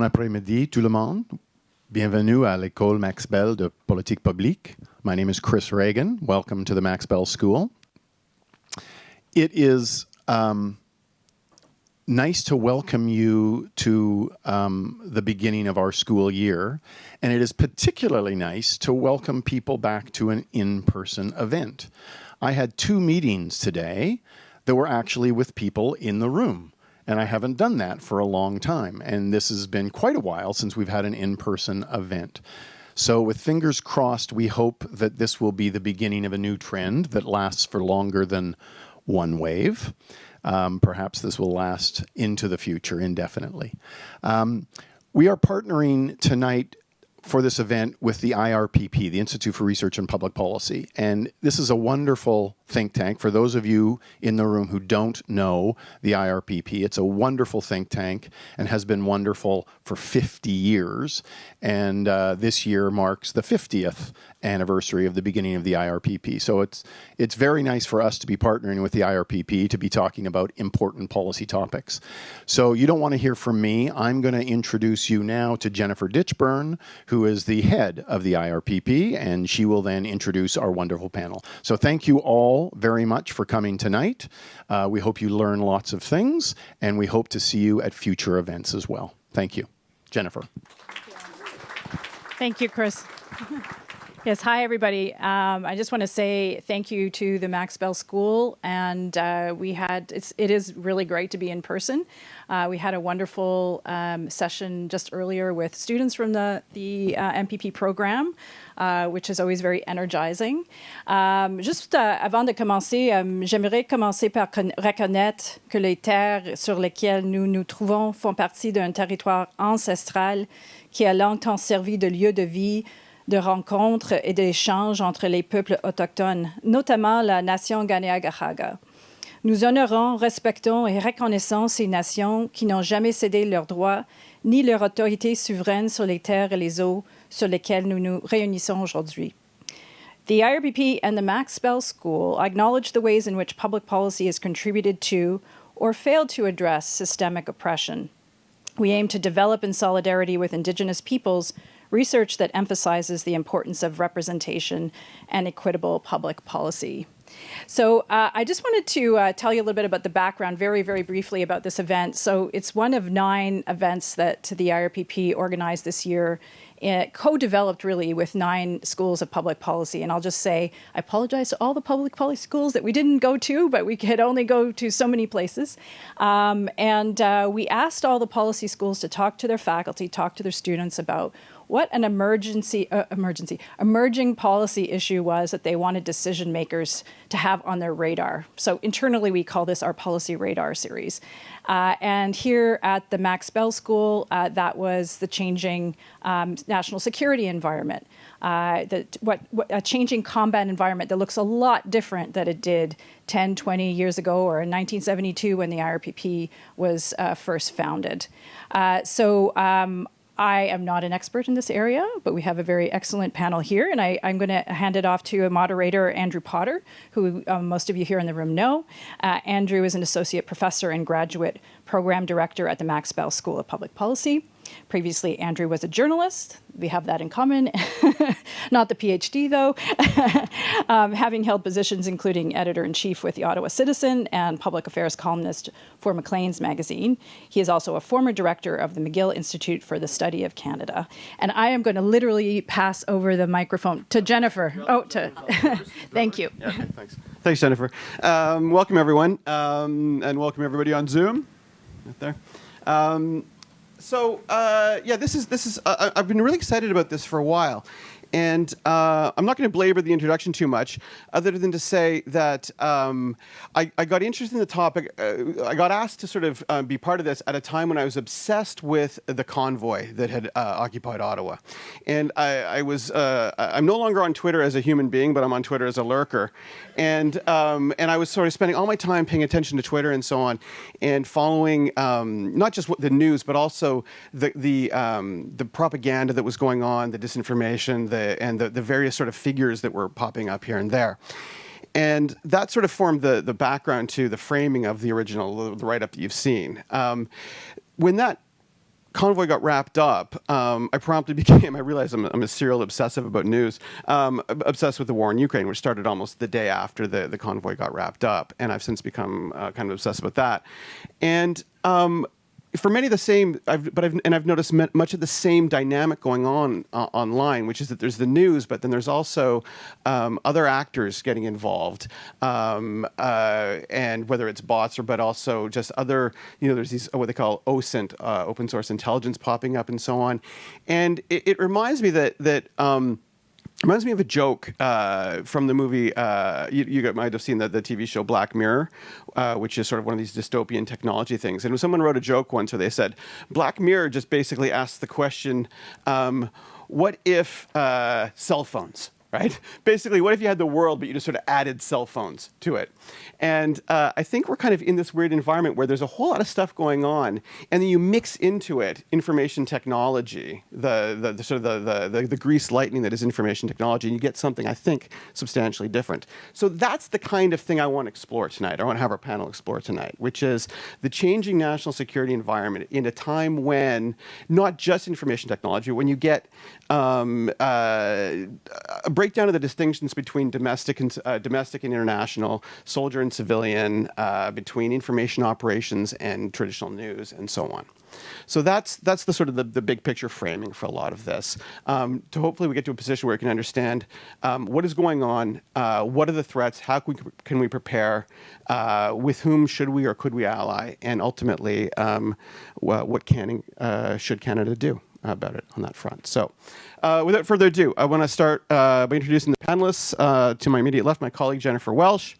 Bon après-midi, tout le monde. Bienvenue à l'École Max Bell de Politique Publique. My name is Chris Reagan. Welcome to the Max Bell School. It is nice to welcome you to the beginning of our school year, and it is particularly nice to welcome people back to an in-person event. I had 2 meetings today that were actually with people in the room, and I haven't done that for a long time, and this has been quite a while since we've had an in-person event. So with fingers crossed, we hope that this will be the beginning of a new trend that lasts for longer than one wave. Perhaps this will last into the future indefinitely. We are partnering tonight for this event with the IRPP, the Institute for Research and Public Policy. And this is a wonderful think tank. For those of you in the room who don't know the IRPP, it's a wonderful think tank and has been wonderful for 50 years. And this year marks the 50th anniversary of the beginning of the IRPP. So it's very nice for us to be partnering with the IRPP to be talking about important policy topics. So you don't want to hear from me. I'm going to introduce you now to Jennifer Ditchburn, who is the head of the IRPP, and she will then introduce our wonderful panel. So thank you all very much for coming tonight. We hope you learn lots of things, and we hope to see you at future events as well. Thank you. Jennifer. Thank you, Chris. Yes, hi everybody. I just want to say thank you to the Max Bell School, and it is really great to be in person. We had a wonderful session just earlier with students from the MPP program, which is always very energizing. Juste avant de commencer, j'aimerais commencer par reconnaître que les terres sur lesquelles nous nous trouvons font partie d'un territoire ancestral qui a longtemps servi de lieu de vie, de rencontres et d'échanges entre les peuples autochtones, notamment la nation Ganéa-Gahaga. Nous honorons, respectons et reconnaissons ces nations qui n'ont jamais cédé leurs droits ni leur autorité souveraine sur les terres et les eaux sur lesquelles nous nous réunissons aujourd'hui. The IRPP and the Max Bell School acknowledge the ways in which public policy has contributed to or failed to address systemic oppression. We aim to develop in solidarity with Indigenous peoples research that emphasizes the importance of representation and equitable public policy. So I just wanted to tell you a little bit about the background very, very briefly about this event. So it's one of 9 events that the IRPP organized this year, co-developed really with 9 schools of public policy. And I'll just say, I apologize to all the public policy schools that we didn't go to, but we could only go to so many places. We asked all the policy schools to talk to their faculty, talk to their students about what an emerging policy issue was that they wanted decision makers to have on their radar. So internally, we call this our Policy Radar series. And here at the Max Bell School, that was the changing national security environment, a changing combat environment that looks a lot different than it did 10, 20 years ago or in 1972 when the IRPP was first founded. I am not an expert in this area, but we have a very excellent panel here, and I'm going to hand it off to a moderator, Andrew Potter, who most of you here in the room know. Andrew is an associate professor and graduate program director at the Max Bell School of Public Policy. Previously, Andrew was a journalist. We have that in common. Not the PhD, though. Having held positions including editor-in-chief with the Ottawa Citizen and public affairs columnist for Maclean's magazine. He is also a former director of the McGill Institute for the Study of Canada. And I am going to literally pass over the microphone to Jennifer. Thank you. Yeah, okay, thanks. Thanks, Jennifer. Welcome, everyone, and welcome everybody on Zoom. Right there. This is. I've been really excited about this for a while, and I'm not going to belabor the introduction too much, other than to say that I got interested in the topic. I got asked to sort of be part of this at a time when I was obsessed with the convoy that had occupied Ottawa, and I'm no longer on Twitter as a human being, but I'm on Twitter as a lurker, and I was sort of spending all my time paying attention to Twitter and so on, and following not just the news, but also the propaganda that was going on, the disinformation, the various sort of figures that were popping up here and there. And that sort of formed the background to the framing of the original, the write-up that you've seen. When that Convoy got wrapped up, I promptly became, I realized I'm a serial obsessive about news, obsessed with the war in Ukraine, which started almost the day after the Convoy got wrapped up. And I've since become kind of obsessed with that. And for many of the same, I've noticed much of the same dynamic going on online, which is that there's the news, but then there's also other actors getting involved, and whether it's bots but also just other, there's these what they call OSINT, open source intelligence, popping up and so on, and it reminds me that. Reminds me of a joke from the movie. You might have seen the TV show Black Mirror, which is sort of one of these dystopian technology things. And someone wrote a joke once where they said, Black Mirror just basically asks the question, what if cell phones? Right? Basically, what if you had the world, but you just sort of added cell phones to it? And I think we're kind of in this weird environment where there's a whole lot of stuff going on, and then you mix into it information technology, the grease lightning that is information technology, and you get something, I think, substantially different. So that's the kind of thing I want to explore tonight. I want to have our panel explore tonight, which is the changing national security environment in a time when not just information technology, when you get a breakdown of the distinctions between domestic and international, soldier and civilian, between information operations and traditional news, and so on. So that's the sort of the big picture framing for a lot of this. To hopefully we get to a position where we can understand what is going on, what are the threats, how can we prepare, with whom should we or could we ally, and ultimately what should Canada do about it on that front. So without further ado, I want to start by introducing the panelists. To my immediate left, my colleague Jennifer Welsh,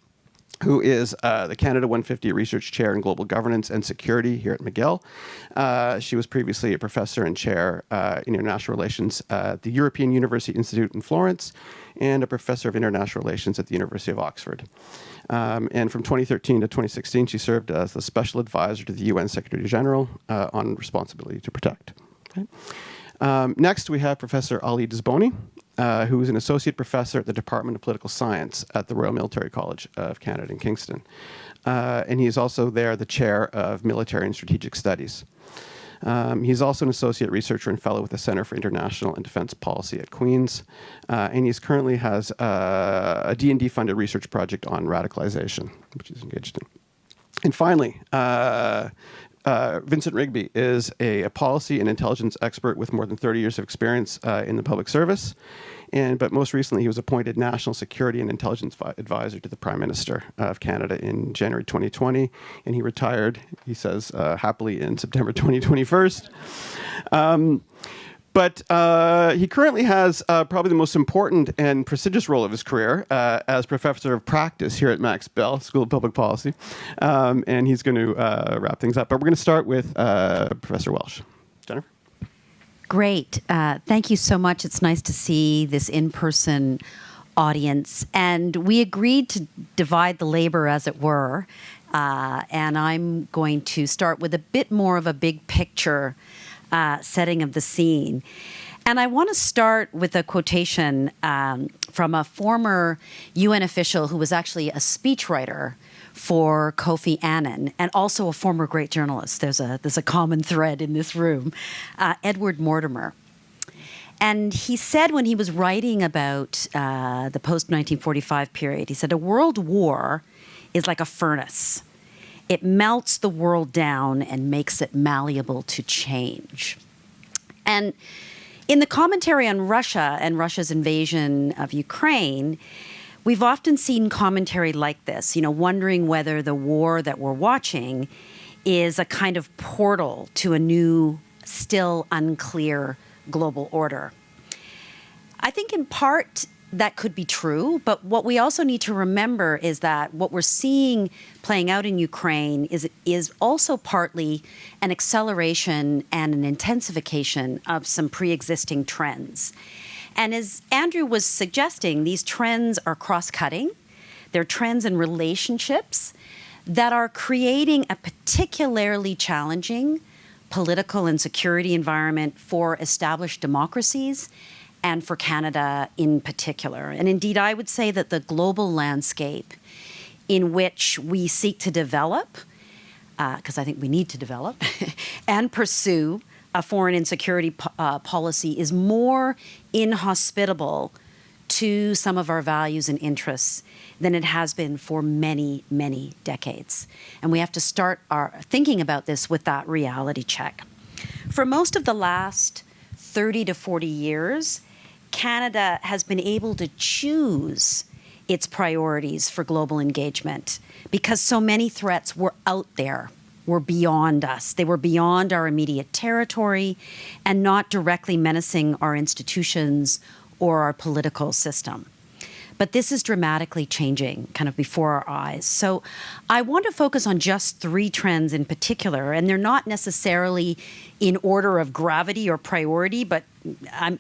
who is the Canada 150 Research Chair in Global Governance and Security here at McGill. She was previously a professor and chair in international relations at the European University Institute in Florence and a professor of international relations at the University of Oxford. And from 2013 to 2016, she served as the special advisor to the UN Secretary General on responsibility to protect. Okay. Next, we have Professor Ali Dzboni, who is an associate professor at the Department of Political Science at the Royal Military College of Canada in Kingston. And he is also there the chair of Military and Strategic Studies. He's also an associate researcher and fellow with the Center for International and Defense Policy at Queen's. And he currently has a D&D funded research project on radicalization, which he's engaged in. And finally, Vincent Rigby is a policy and intelligence expert with more than 30 years of experience in the public service. But most recently, he was appointed National Security and Intelligence Advisor to the Prime Minister of Canada in January 2020. And he retired, he says, happily in September 2021. But he currently has probably the most important and prestigious role of his career as professor of practice here at Max Bell School of Public Policy. And he's going to wrap things up. But we're going to start with Professor Welsh. Jennifer? Great. Thank you so much. It's nice to see this in-person audience. And we agreed to divide the labor, as it were. And I'm going to start with a bit more of a big picture setting of the scene. And I want to start with a quotation from a former UN official who was actually a speechwriter for Kofi Annan and also a former great journalist. There's a common thread in this room, Edward Mortimer. And he said when he was writing about the post-1945 period, he said, a world war is like a furnace. It melts the world down and makes it malleable to change. And in the commentary on Russia and Russia's invasion of Ukraine, we've often seen commentary like this, wondering whether the war that we're watching is a kind of portal to a new, still unclear global order. I think in part that could be true, but what we also need to remember is that what we're seeing playing out in Ukraine is also partly an acceleration and an intensification of some pre-existing trends. And as Andrew was suggesting, these trends are cross-cutting. They're trends in relationships that are creating a particularly challenging political and security environment for established democracies and for Canada in particular. And indeed, I would say that the global landscape in which we seek to develop, because I think we need to develop, and pursue a foreign and security policy is more inhospitable to some of our values and interests than it has been for many, many decades. And we have to start our thinking about this with that reality check. For most of the last 30 to 40 years, Canada has been able to choose its priorities for global engagement because so many threats were out there, were beyond us. They were beyond our immediate territory and not directly menacing our institutions or our political system. But this is dramatically changing kind of before our eyes. So I want to focus on just 3 trends in particular, and they're not necessarily in order of gravity or priority, but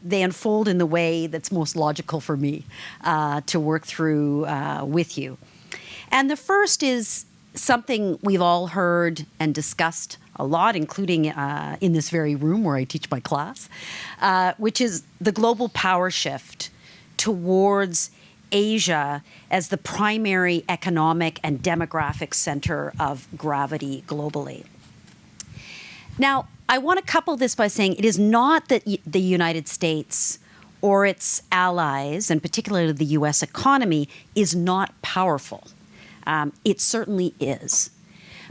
they unfold in the way that's most logical for me to work through with you. And the first is something we've all heard and discussed a lot, including in this very room where I teach my class, which is the global power shift towards Asia as the primary economic and demographic center of gravity globally. Now, I want to couple this by saying it is not that the United States or its allies, and particularly the U.S. economy, is not powerful. It certainly is.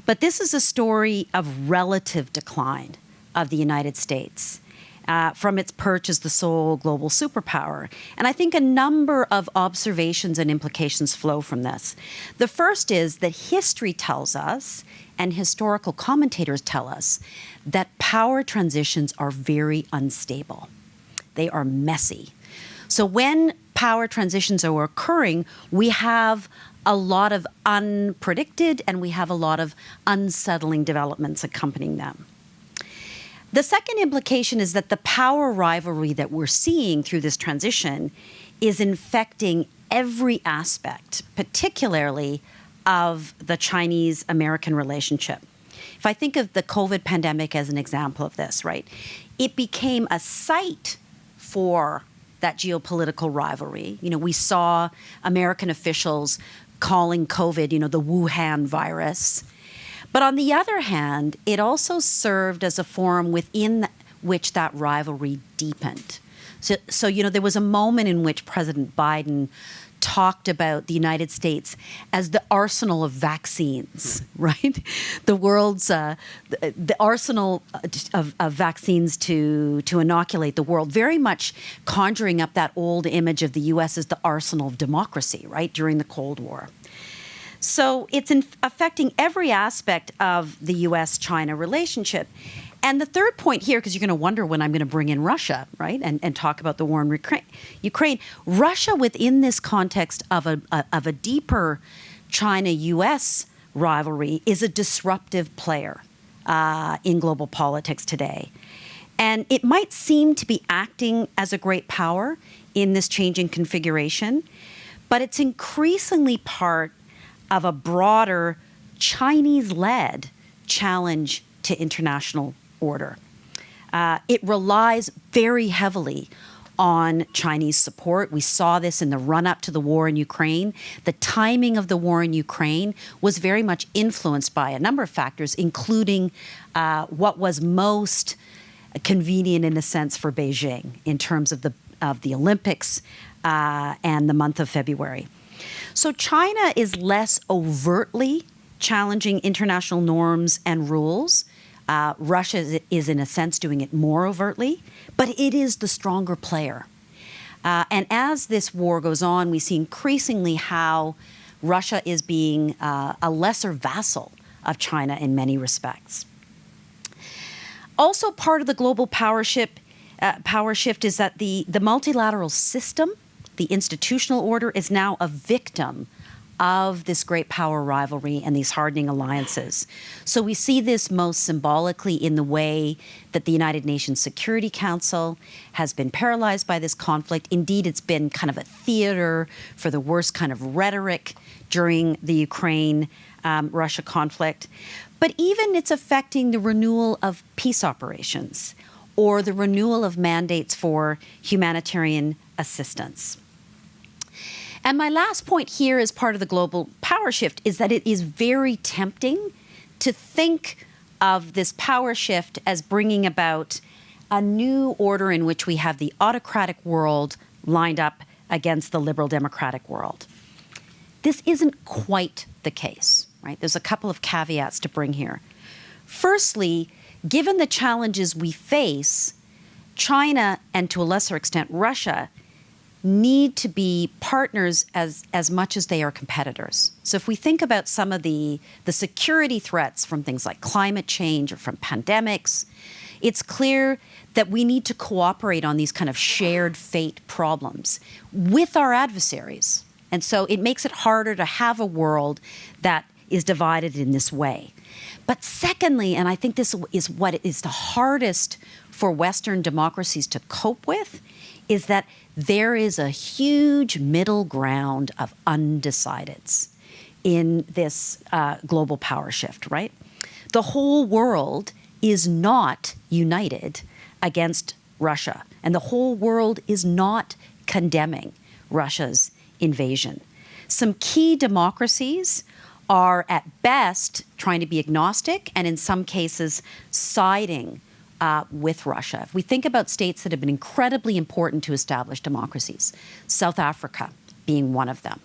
But this is a story of relative decline of the United States from its perch as the sole global superpower. And I think a number of observations and implications flow from this. The first is that history tells us, and historical commentators tell us, that power transitions are very unstable. They are messy. So when power transitions are occurring, we have a lot of unpredicted and we have a lot of unsettling developments accompanying them. The second implication is that the power rivalry that we're seeing through this transition is infecting every aspect, particularly of the Chinese-American relationship. If I think of the COVID pandemic as an example of this, right, it became a site for that geopolitical rivalry. You know, we saw American officials calling COVID, the Wuhan virus. But on the other hand, it also served as a forum within which that rivalry deepened. So there was a moment in which President Biden talked about the United States as the arsenal of vaccines, right? The world's, the arsenal of vaccines to inoculate the world, very much conjuring up that old image of the U.S. as the arsenal of democracy, right, during the Cold War. So it's affecting every aspect of the U.S.-China relationship. And the third point here, because you're going to wonder when I'm going to bring in Russia, right, and talk about the war in Ukraine, Russia within this context of a deeper China-U.S. rivalry is a disruptive player in global politics today. And it might seem to be acting as a great power in this changing configuration, but it's increasingly part of a broader Chinese-led challenge to international order. It relies very heavily on Chinese support. We saw this in the run-up to the war in Ukraine. The timing of the war in Ukraine was very much influenced by a number of factors, including what was most convenient in a sense for Beijing in terms of the Olympics and the month of February. So China is less overtly challenging international norms and rules. Russia is, in a sense, doing it more overtly, but it is the stronger player. And as this war goes on, we see increasingly how Russia is being a lesser vassal of China in many respects. Also, part of the global power shift is that the multilateral system, the institutional order, is now a victim of this great power rivalry and these hardening alliances. So we see this most symbolically in the way that the United Nations Security Council has been paralyzed by this conflict. Indeed, it's been kind of a theater for the worst kind of rhetoric during the Ukraine-Russia conflict. But even it's affecting the renewal of peace operations or the renewal of mandates for humanitarian assistance. And my last point here as part of the global power shift is that it is very tempting to think of this power shift as bringing about a new order in which we have the autocratic world lined up against the liberal democratic world. This isn't quite the case, right? There's a couple of caveats to bring here. Firstly, given the challenges we face, China, and to a lesser extent Russia, need to be partners as much as they are competitors. So if we think about some of the security threats from things like climate change or from pandemics, it's clear that we need to cooperate on these kind of shared fate problems with our adversaries. And so it makes it harder to have a world that is divided in this way. But secondly, and I think this is what is the hardest for Western democracies to cope with, is that there is a huge middle ground of undecideds in this global power shift, right? The whole world is not united against Russia, and the whole world is not condemning Russia's invasion. Some key democracies are at best trying to be agnostic and in some cases siding with Russia. If we think about states that have been incredibly important to establish democracies, South Africa being one of them,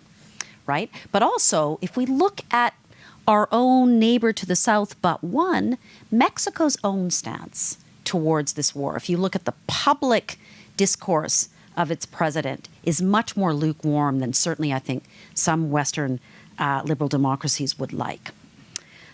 right? But also, if we look at our own neighbor to the south but one, Mexico's own stance towards this war, if you look at the public discourse of its president, is much more lukewarm than certainly I think some Western liberal democracies would like.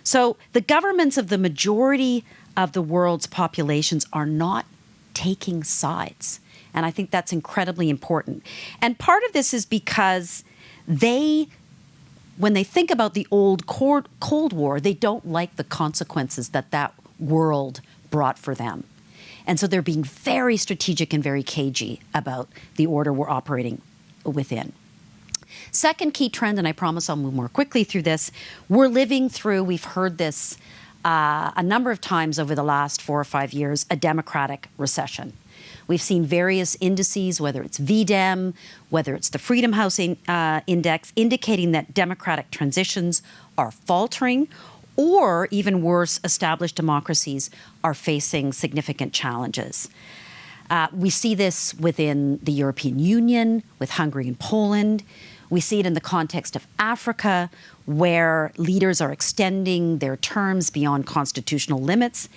So the governments of the majority of the world's populations are not taking sides. And I think that's incredibly important. And part of this is because when they think about the old Cold War, they don't like the consequences that world brought for them. And so they're being very strategic and very cagey about the order we're operating within. Second key trend, and I promise I'll move more quickly through this, we've heard this a number of times over the last 4 or 5 years, a democratic recession. We've seen various indices, whether it's VDEM, whether it's the Freedom House Index, indicating that democratic transitions are faltering, or even worse, established democracies are facing significant challenges. We see this within the European Union, with Hungary and Poland. We see it in the context of Africa, where leaders are extending their terms beyond constitutional limits.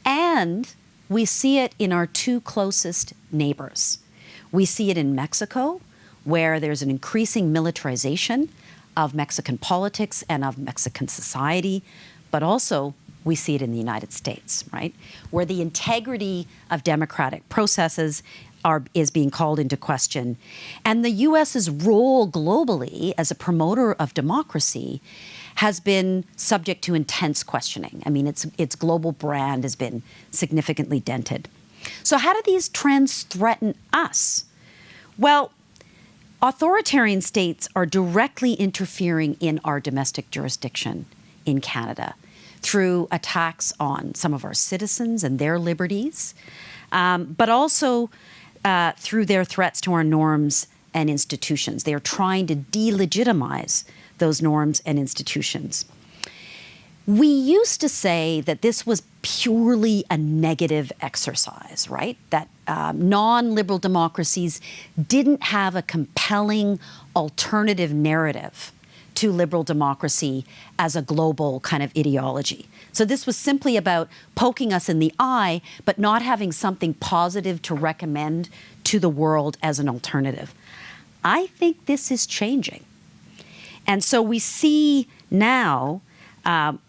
And we see it in our two closest neighbors. We see it in Mexico, where there's an increasing militarization of Mexican politics and of Mexican society, but also we see it in the United States, right? Where the integrity of democratic processes is being called into question. And the U.S.'s role globally as a promoter of democracy has been subject to intense questioning. I mean, its global brand has been significantly dented. So how do these trends threaten us? Well, authoritarian states are directly interfering in our domestic jurisdiction in Canada through attacks on some of our citizens and their liberties, but also through their threats to our norms and institutions. They are trying to delegitimize those norms and institutions. We used to say that this was purely a negative exercise, right? That non-liberal democracies didn't have a compelling alternative narrative to liberal democracy as a global kind of ideology. So this was simply about poking us in the eye, but not having something positive to recommend to the world as an alternative. I think this is changing. And so we see now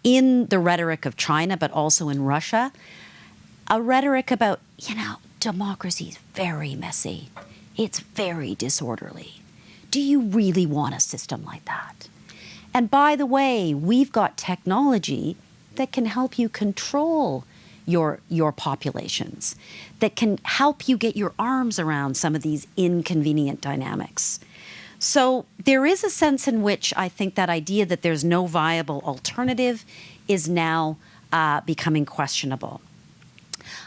in the rhetoric of China, but also in Russia, a rhetoric about, democracy is very messy. It's very disorderly. Do you really want a system like that? And by the way, we've got technology that can help you control your populations, that can help you get your arms around some of these inconvenient dynamics. So there is a sense in which I think that idea that there's no viable alternative is now becoming questionable.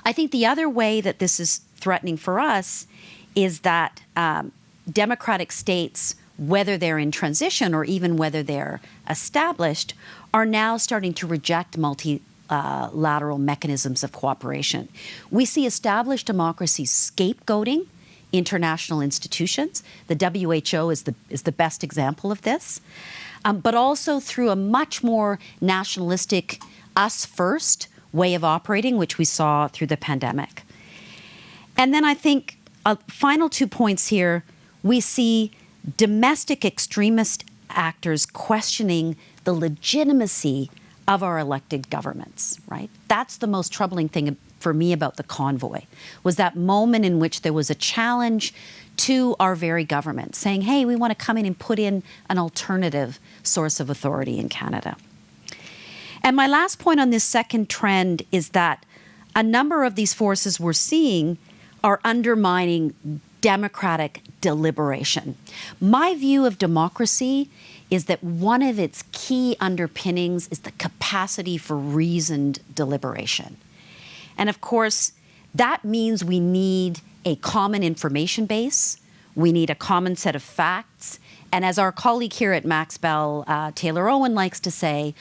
I think the other way that this is threatening for us is that democratic states, whether they're in transition or even whether they're established, are now starting to reject multilateral mechanisms of cooperation. We see established democracies scapegoating international institutions. The WHO is the best example of this, but also through a much more nationalistic, us first way of operating, which we saw through the pandemic. And then I think final 2 points here, we see domestic extremist actors questioning the legitimacy of our elected governments, right? That's the most troubling thing for me about the convoy, was that moment in which there was a challenge to our very government saying, hey, we want to come in and put in an alternative source of authority in Canada. And my last point on this second trend is that a number of these forces we're seeing are undermining democratic deliberation. My view of democracy is that one of its key underpinnings is the capacity for reasoned deliberation. And of course, that means we need a common information base, we need a common set of facts, and as our colleague here at Max Bell, Taylor Owen, likes to say,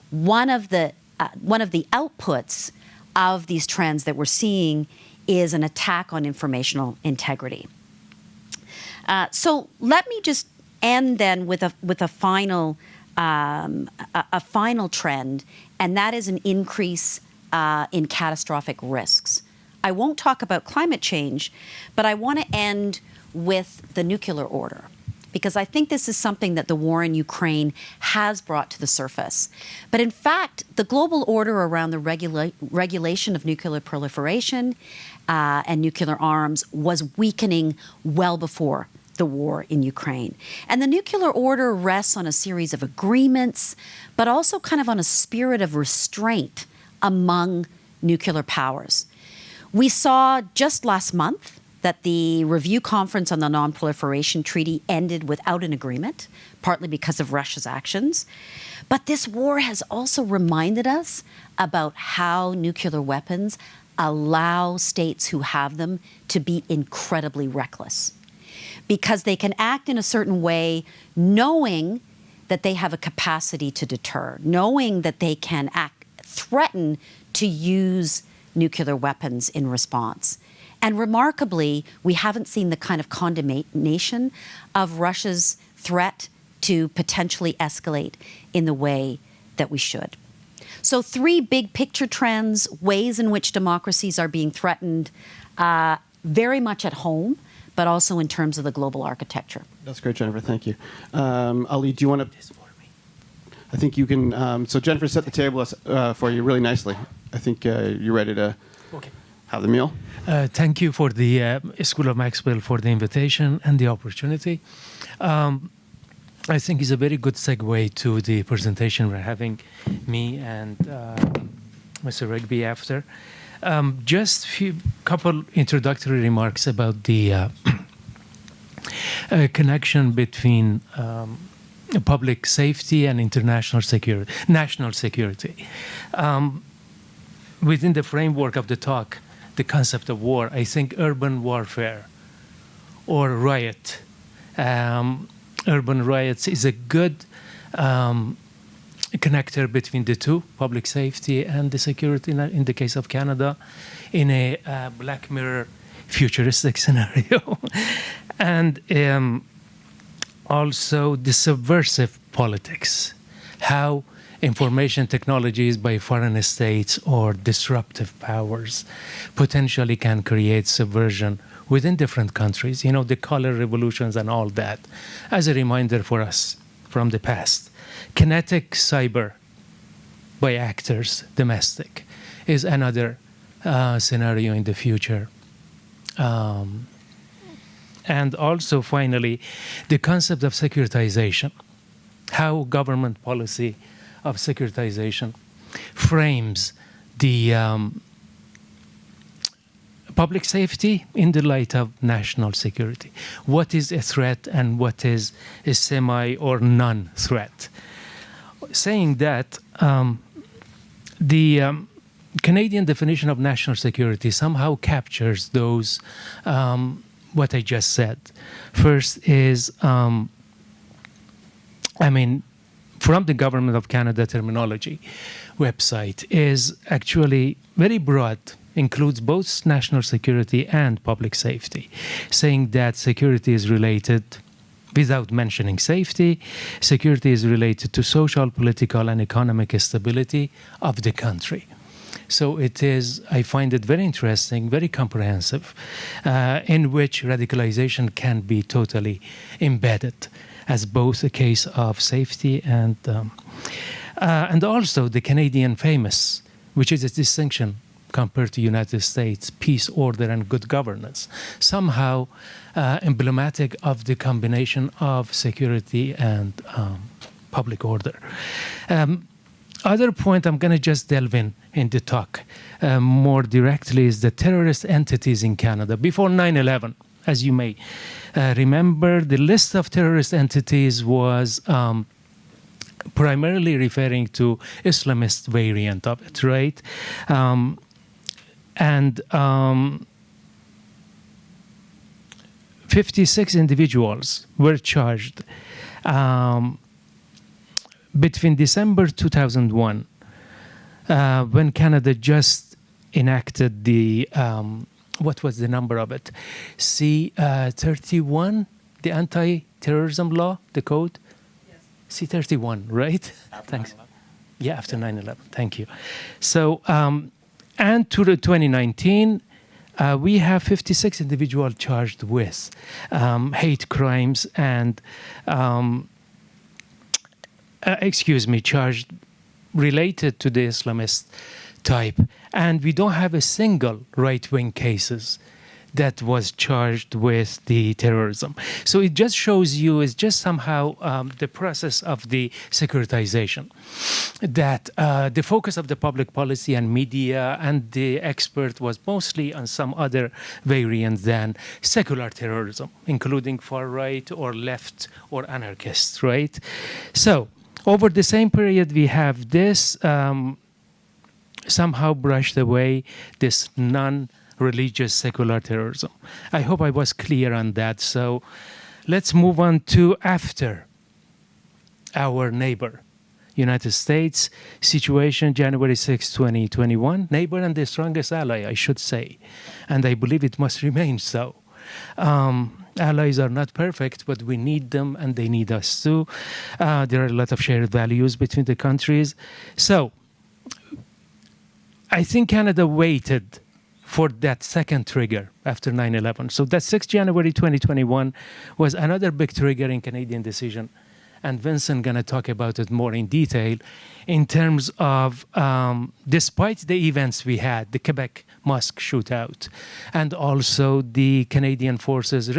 one of the outputs of these trends that we're seeing is an attack on informational integrity. So let me just end then with a final trend, and that is an increase in catastrophic risks. I won't talk about climate change, but I want to end with the nuclear order, because I think this is something that the war in Ukraine has brought to the surface. But in fact, the global order around the regulation of nuclear proliferation and nuclear arms was weakening well before the war in Ukraine. And the nuclear order rests on a series of agreements, but also kind of on a spirit of restraint among nuclear powers. We saw just last month that the review conference on the Non-Proliferation Treaty ended without an agreement, partly because of Russia's actions. But this war has also reminded us about how nuclear weapons allow states who have them to be incredibly reckless, because they can act in a certain way knowing that they have a capacity to deter, knowing that they can threaten to use nuclear weapons in response. And remarkably, we haven't seen the kind of condemnation of Russia's threat to potentially escalate in the way that we should. So 3 big picture trends, ways in which democracies are being threatened, very much at home, but also in terms of the global architecture. That's great, Jennifer. Thank you. Ali, do you want to? I think you can. So Jennifer set the table for you really nicely. I think you're ready to have the meal. Thank you for the School of Maxwell for the invitation and the opportunity. I think it's a very good segue to the presentation we're having, me and Mr. Rigby after. Just a couple introductory remarks about the connection between public safety and international security, national security. Within the framework of the talk, the concept of war, I think urban warfare or riot, urban riots is a good connector between the two, public safety and the security in the case of Canada, in a Black Mirror futuristic scenario. And also the subversive politics, how information technologies by foreign states or disruptive powers potentially can create subversion within different countries, you know, the color revolutions and all that, as a reminder for us from the past. Kinetic cyber by actors, domestic, is another scenario in the future. And also, finally, the concept of securitization, how government policy of securitization frames the public safety in the light of national security. What is a threat and what is a semi or non-threat? Saying that, the Canadian definition of national security somehow captures those, what I just said. First is, from the Government of Canada terminology, website is actually very broad, includes both national security and public safety, saying that security is related, without mentioning safety, security is related to social, political, and economic stability of the country. So it is, I find it very interesting, very comprehensive, in which radicalization can be totally embedded as both a case of safety and also the Canadian famous, which is a distinction compared to United States, peace, order, and good governance, somehow emblematic of the combination of security and public order. Other point I'm going to just delve in the talk more directly is the terrorist entities in Canada. Before 9/11, as you may remember, the list of terrorist entities was primarily referring to Islamist variant of it, right? 56 individuals were charged between December 2001, when Canada just enacted the, what was the number of it? C-31, the anti-terrorism law, the code? Yes. C-31, right? After Thanks. 9/11. Yeah, after 9/11. Thank you. So, and to the 2019, we have 56 individuals charged with hate crimes and charged related to the Islamist type. And we don't have a single right-wing cases that was charged with the terrorism. So it just shows you, it's just somehow the process of the securitization, that the focus of the public policy and media and the expert was mostly on some other variant than secular terrorism, including far right or left or anarchists, right? So over the same period, we have this somehow brushed away, this non-religious secular terrorism. I hope I was clear on that. So let's move on to after our neighbor, United States situation, January 6, 2021. Neighbor and the strongest ally, I should say. And I believe it must remain so. Allies are not perfect, but we need them and they need us too. There are a lot of shared values between the countries. So I think Canada waited for that second trigger after 9/11. So that 6 January 2021 was another big trigger in Canadian decision. And Vincent going to talk about it more in detail in terms of, despite the events we had, the Quebec mosque shootout, and also the Canadian Forces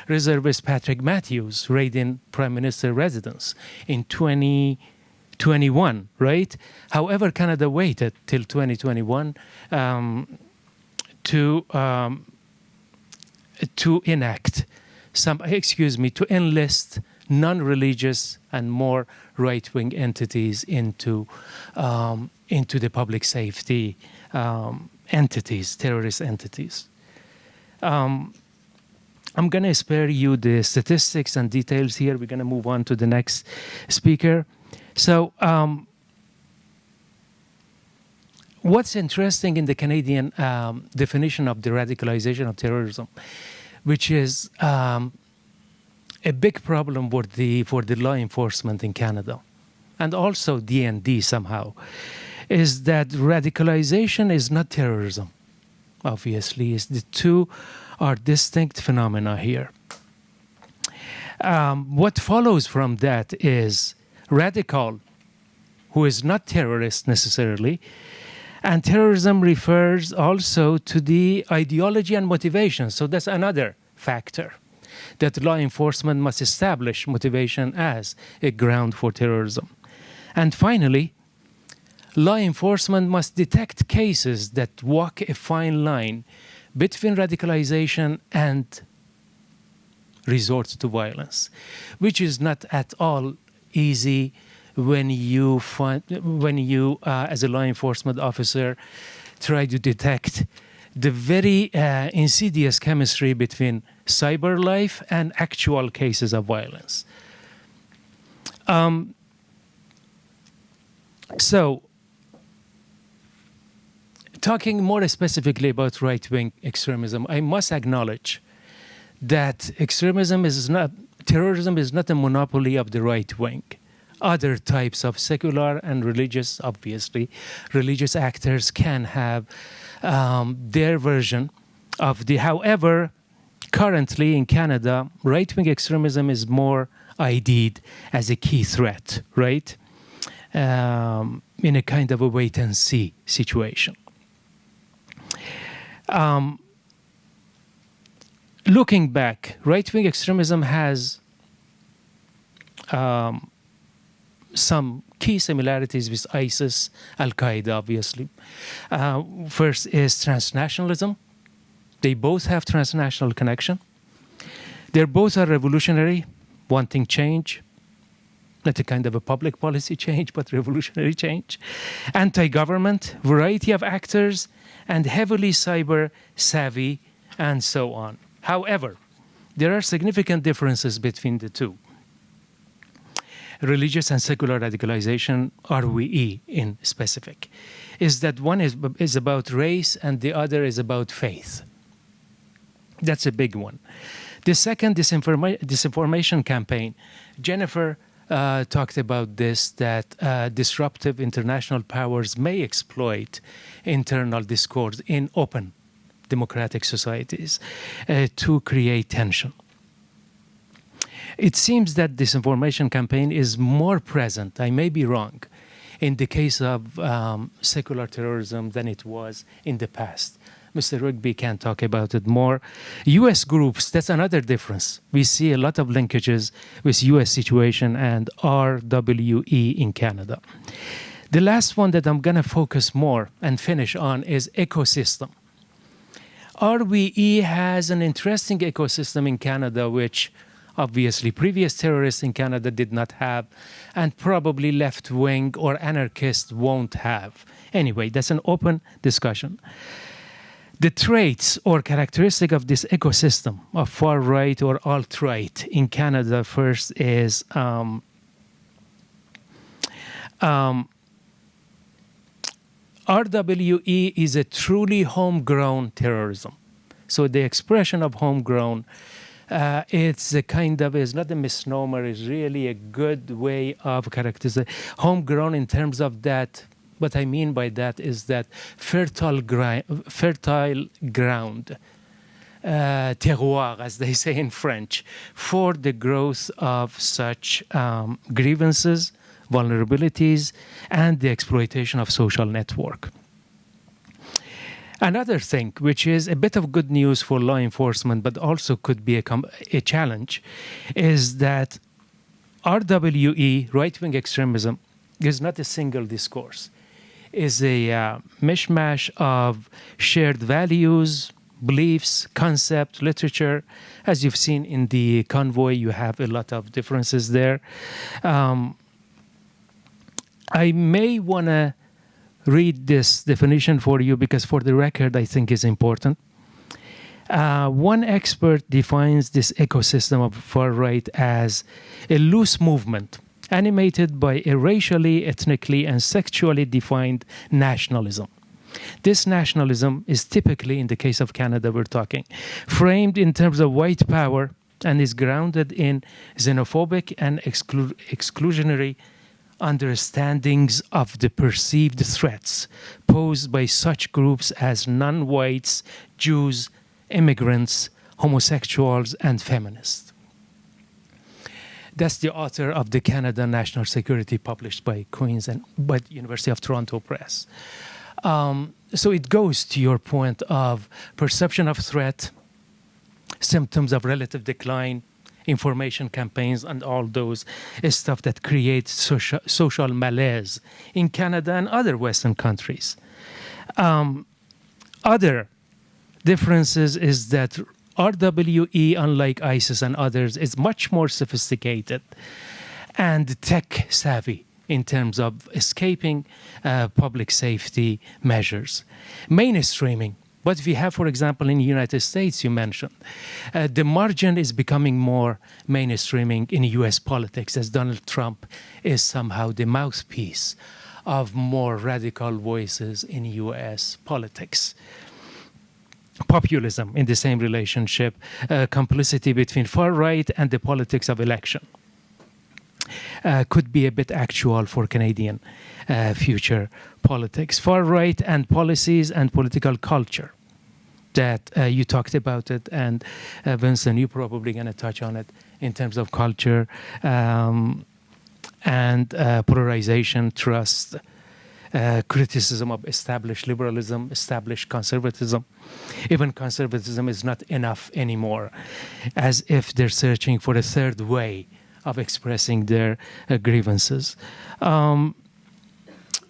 reservist Patrick Matthews raiding Prime Minister residence in 2021, right? However, Canada waited till 2021 to enact to enlist non-religious and more right-wing entities into the public safety entities, terrorist entities. I'm going to spare you the statistics and details here. We're going to move on to the next speaker. So what's interesting in the Canadian definition of the radicalization of terrorism, which is a big problem for the law enforcement in Canada, and also DND somehow, is that radicalization is not terrorism, obviously. The two are distinct phenomena here. What follows from that is radical, who is not terrorist necessarily, and terrorism refers also to the ideology and motivation. So that's another factor, that law enforcement must establish motivation as a ground for terrorism. And finally, law enforcement must detect cases that walk a fine line between radicalization and resort to violence, which is not at all easy when you as a law enforcement officer, try to detect the very insidious chemistry between cyber life and actual cases of violence. So talking more specifically about right-wing extremism, I must acknowledge that terrorism is not a monopoly of the right wing. Other types of secular and religious, obviously, religious actors can have their version of the. However, currently in Canada, right-wing extremism is more ID'd as a key threat, right? In a kind of a wait-and-see situation. Looking back, right-wing extremism has some key similarities with ISIS, Al-Qaeda, obviously. First is transnationalism. They both have transnational connection. They both are revolutionary, wanting change. Not a kind of a public policy change, but revolutionary change. Anti-government, variety of actors, and heavily cyber savvy, and so on. However, there are significant differences between the two. Religious and secular radicalization, RWE in specific, is that one is about race and the other is about faith. That's a big one. The second, disinformation campaign. Jennifer talked about this, that disruptive international powers may exploit internal discord in open democratic societies to create tension. It seems that disinformation campaign is more present, I may be wrong, in the case of secular terrorism than it was in the past. Mr. Rigby can talk about it more. U.S. groups, that's another difference. We see a lot of linkages with U.S. situation and RWE in Canada. The last one that I'm going to focus more and finish on is ecosystem. RWE has an interesting ecosystem in Canada, which obviously previous terrorists in Canada did not have, and probably left-wing or anarchists won't have. Anyway, that's an open discussion. The traits or characteristic of this ecosystem of far-right or alt-right in Canada first is RWE is a truly homegrown terrorism. So the expression of homegrown, it's a kind of, is not a misnomer, it's really a good way of characterizing. Homegrown in terms of that, what I mean by that is that fertile ground, terroir, as they say in French, for the growth of such grievances, vulnerabilities, and the exploitation of social network. Another thing, which is a bit of good news for law enforcement, but also could be a challenge, is that RWE, right-wing extremism, is not a single discourse. It's a mishmash of shared values, beliefs, concept, literature. As you've seen in the Convoy, you have a lot of differences there. I may want to read this definition for you because for the record, I think is important. One expert defines this ecosystem of far-right as a loose movement animated by a racially, ethnically, and sexually defined nationalism. This nationalism is typically, in the case of Canada we're talking, framed in terms of white power and is grounded in xenophobic and exclusionary understandings of the perceived threats posed by such groups as non-whites, Jews, immigrants, homosexuals, and feminists. That's the author of the Canada National Security, published by Queen's and by the University of Toronto Press. So it goes to your point of perception of threat, symptoms of relative decline, information campaigns, and all those stuff that creates social malaise in Canada and other Western countries. Other differences is that RWE, unlike ISIS and others, is much more sophisticated and tech savvy in terms of escaping public safety measures. Mainstreaming. What we have, for example, in the United States, you mentioned, the margin is becoming more mainstreaming in U.S. politics as Donald Trump is somehow the mouthpiece of more radical voices in U.S. politics. Populism in the same relationship, complicity between far right and the politics of election. Could be a bit actual for Canadian future politics. Far right and policies and political culture. That you talked about it, and Vincent, you're probably going to touch on it in terms of culture and polarization, trust, criticism of established liberalism, established conservatism. Even conservatism is not enough anymore, as if they're searching for a third way of expressing their grievances.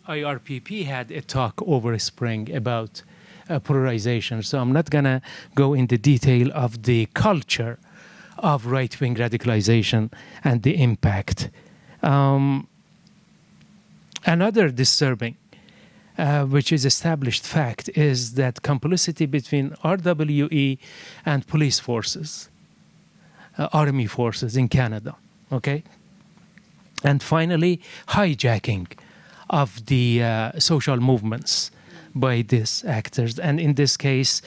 IRPP had a talk over spring about polarization, so I'm not going to go into detail of the culture of right-wing radicalization and the impact. Another disturbing, which is established fact, is that complicity between RWE and police forces, army forces in Canada, okay? And finally, hijacking of the social movements by these actors. And in this case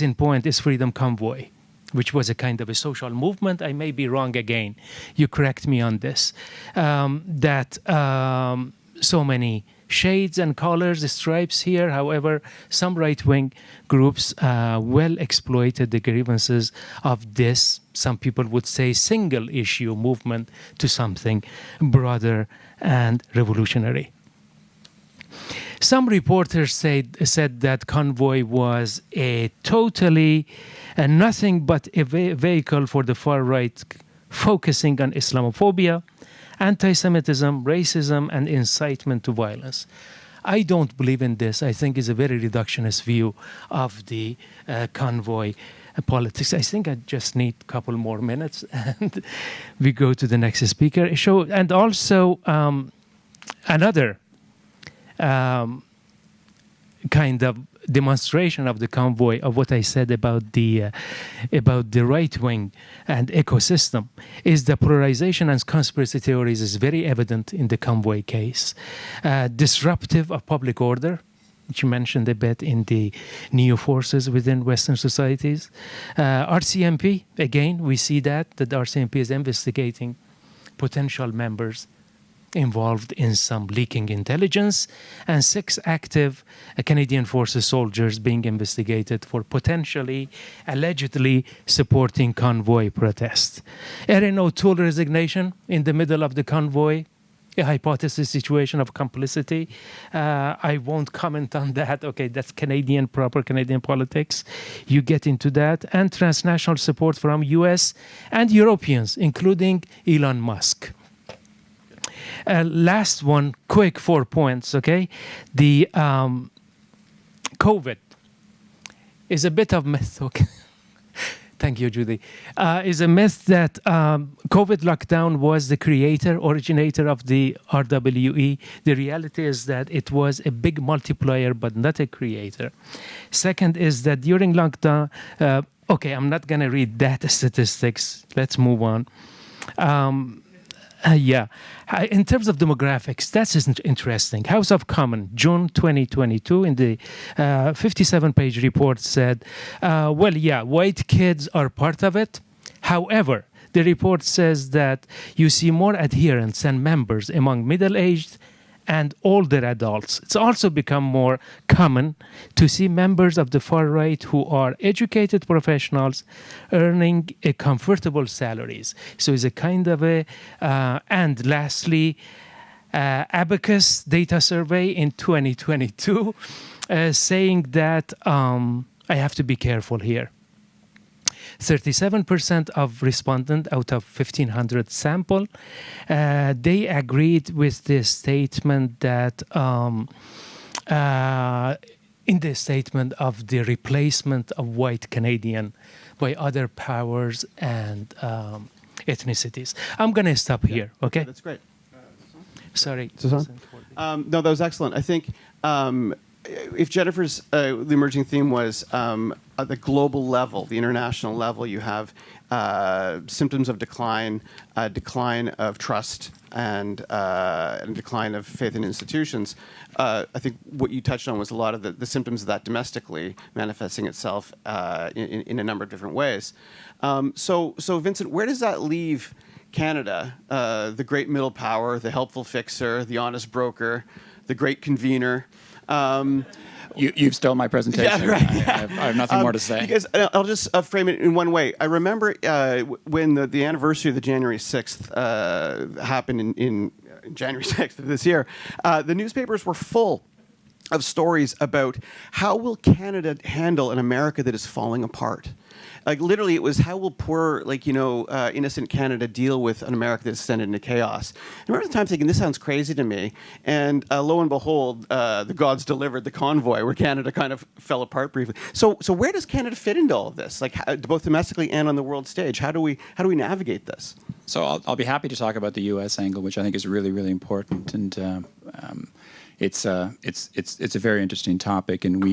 in point is Freedom Convoy, which was a kind of a social movement. I may be wrong again. You correct me on this. So many shades and colors, stripes here. However, some right-wing groups well exploited the grievances of this, some people would say, single-issue movement to something broader and revolutionary. Some reporters said that Convoy was a totally nothing but a vehicle for the far right, focusing on Islamophobia, anti-Semitism, racism, and incitement to violence. I don't believe in this. I think it's a very reductionist view of the Convoy politics. I think I just need a couple more minutes, and we go to the next speaker. And also another kind of demonstration of the Convoy of what I said about the right wing and ecosystem is the polarization and conspiracy theories is very evident in the Convoy case. Disruptive of public order, which you mentioned a bit in the neo forces within Western societies. RCMP, again, we see that the RCMP is investigating potential members involved in some leaking intelligence, and 6 active Canadian Forces soldiers being investigated for potentially, allegedly supporting Convoy protest. Erin O'Toole resignation in the middle of the Convoy, a hypothesis situation of complicity. I won't comment on that. Okay, that's proper Canadian politics. You get into that. And transnational support from US and Europeans, including Elon Musk. Last one, quick 4 points, okay? The COVID is a bit of myth, okay? Thank you, Judy. Is a myth that COVID lockdown was the originator of the RWE. The reality is that it was a big multiplier, but not a creator. Second is that during lockdown, okay, I'm not going to read that statistics. Let's move on. In terms of demographics, that's interesting. House of Commons, June 2022, in the 57-page report said, white kids are part of it. However, the report says that you see more adherents and members among middle-aged and older adults. It's also become more common to see members of the far right who are educated professionals earning a comfortable salaries. So it's a kind of and lastly, Abacus data survey in 2022 saying that I have to be careful here. 37% of respondents out of 1,500 sample, they agreed with the statement that in the statement of the replacement of white Canadian by other powers and ethnicities. I'm going to stop here, okay? That's great. Sorry. No, that was excellent. I think if Jennifer's the emerging theme was at the global level, the international level, you have symptoms of decline, decline of trust, and decline of faith in institutions. I think what you touched on was a lot of the symptoms of that domestically manifesting itself in a number of different ways. So Vincent, where does that leave Canada, the great middle power, the helpful fixer, the honest broker, the great convener? You've stolen my presentation. Yeah, right. I have nothing more to say. Because I'll just frame it in one way. I remember when the anniversary of the January 6th happened in January 6th of this year, the newspapers were full of stories about how will Canada handle an America that is falling apart. Like literally, it was how will poor, innocent Canada deal with an America that's descended into chaos. I remember the time thinking, this sounds crazy to me. And lo and behold, the gods delivered the Convoy, where Canada kind of fell apart briefly. So where does Canada fit into all of this? Like both domestically and on the world stage, how do we navigate this? So I'll be happy to talk about the U.S. angle, which I think is really, really important, and it's a very interesting topic. And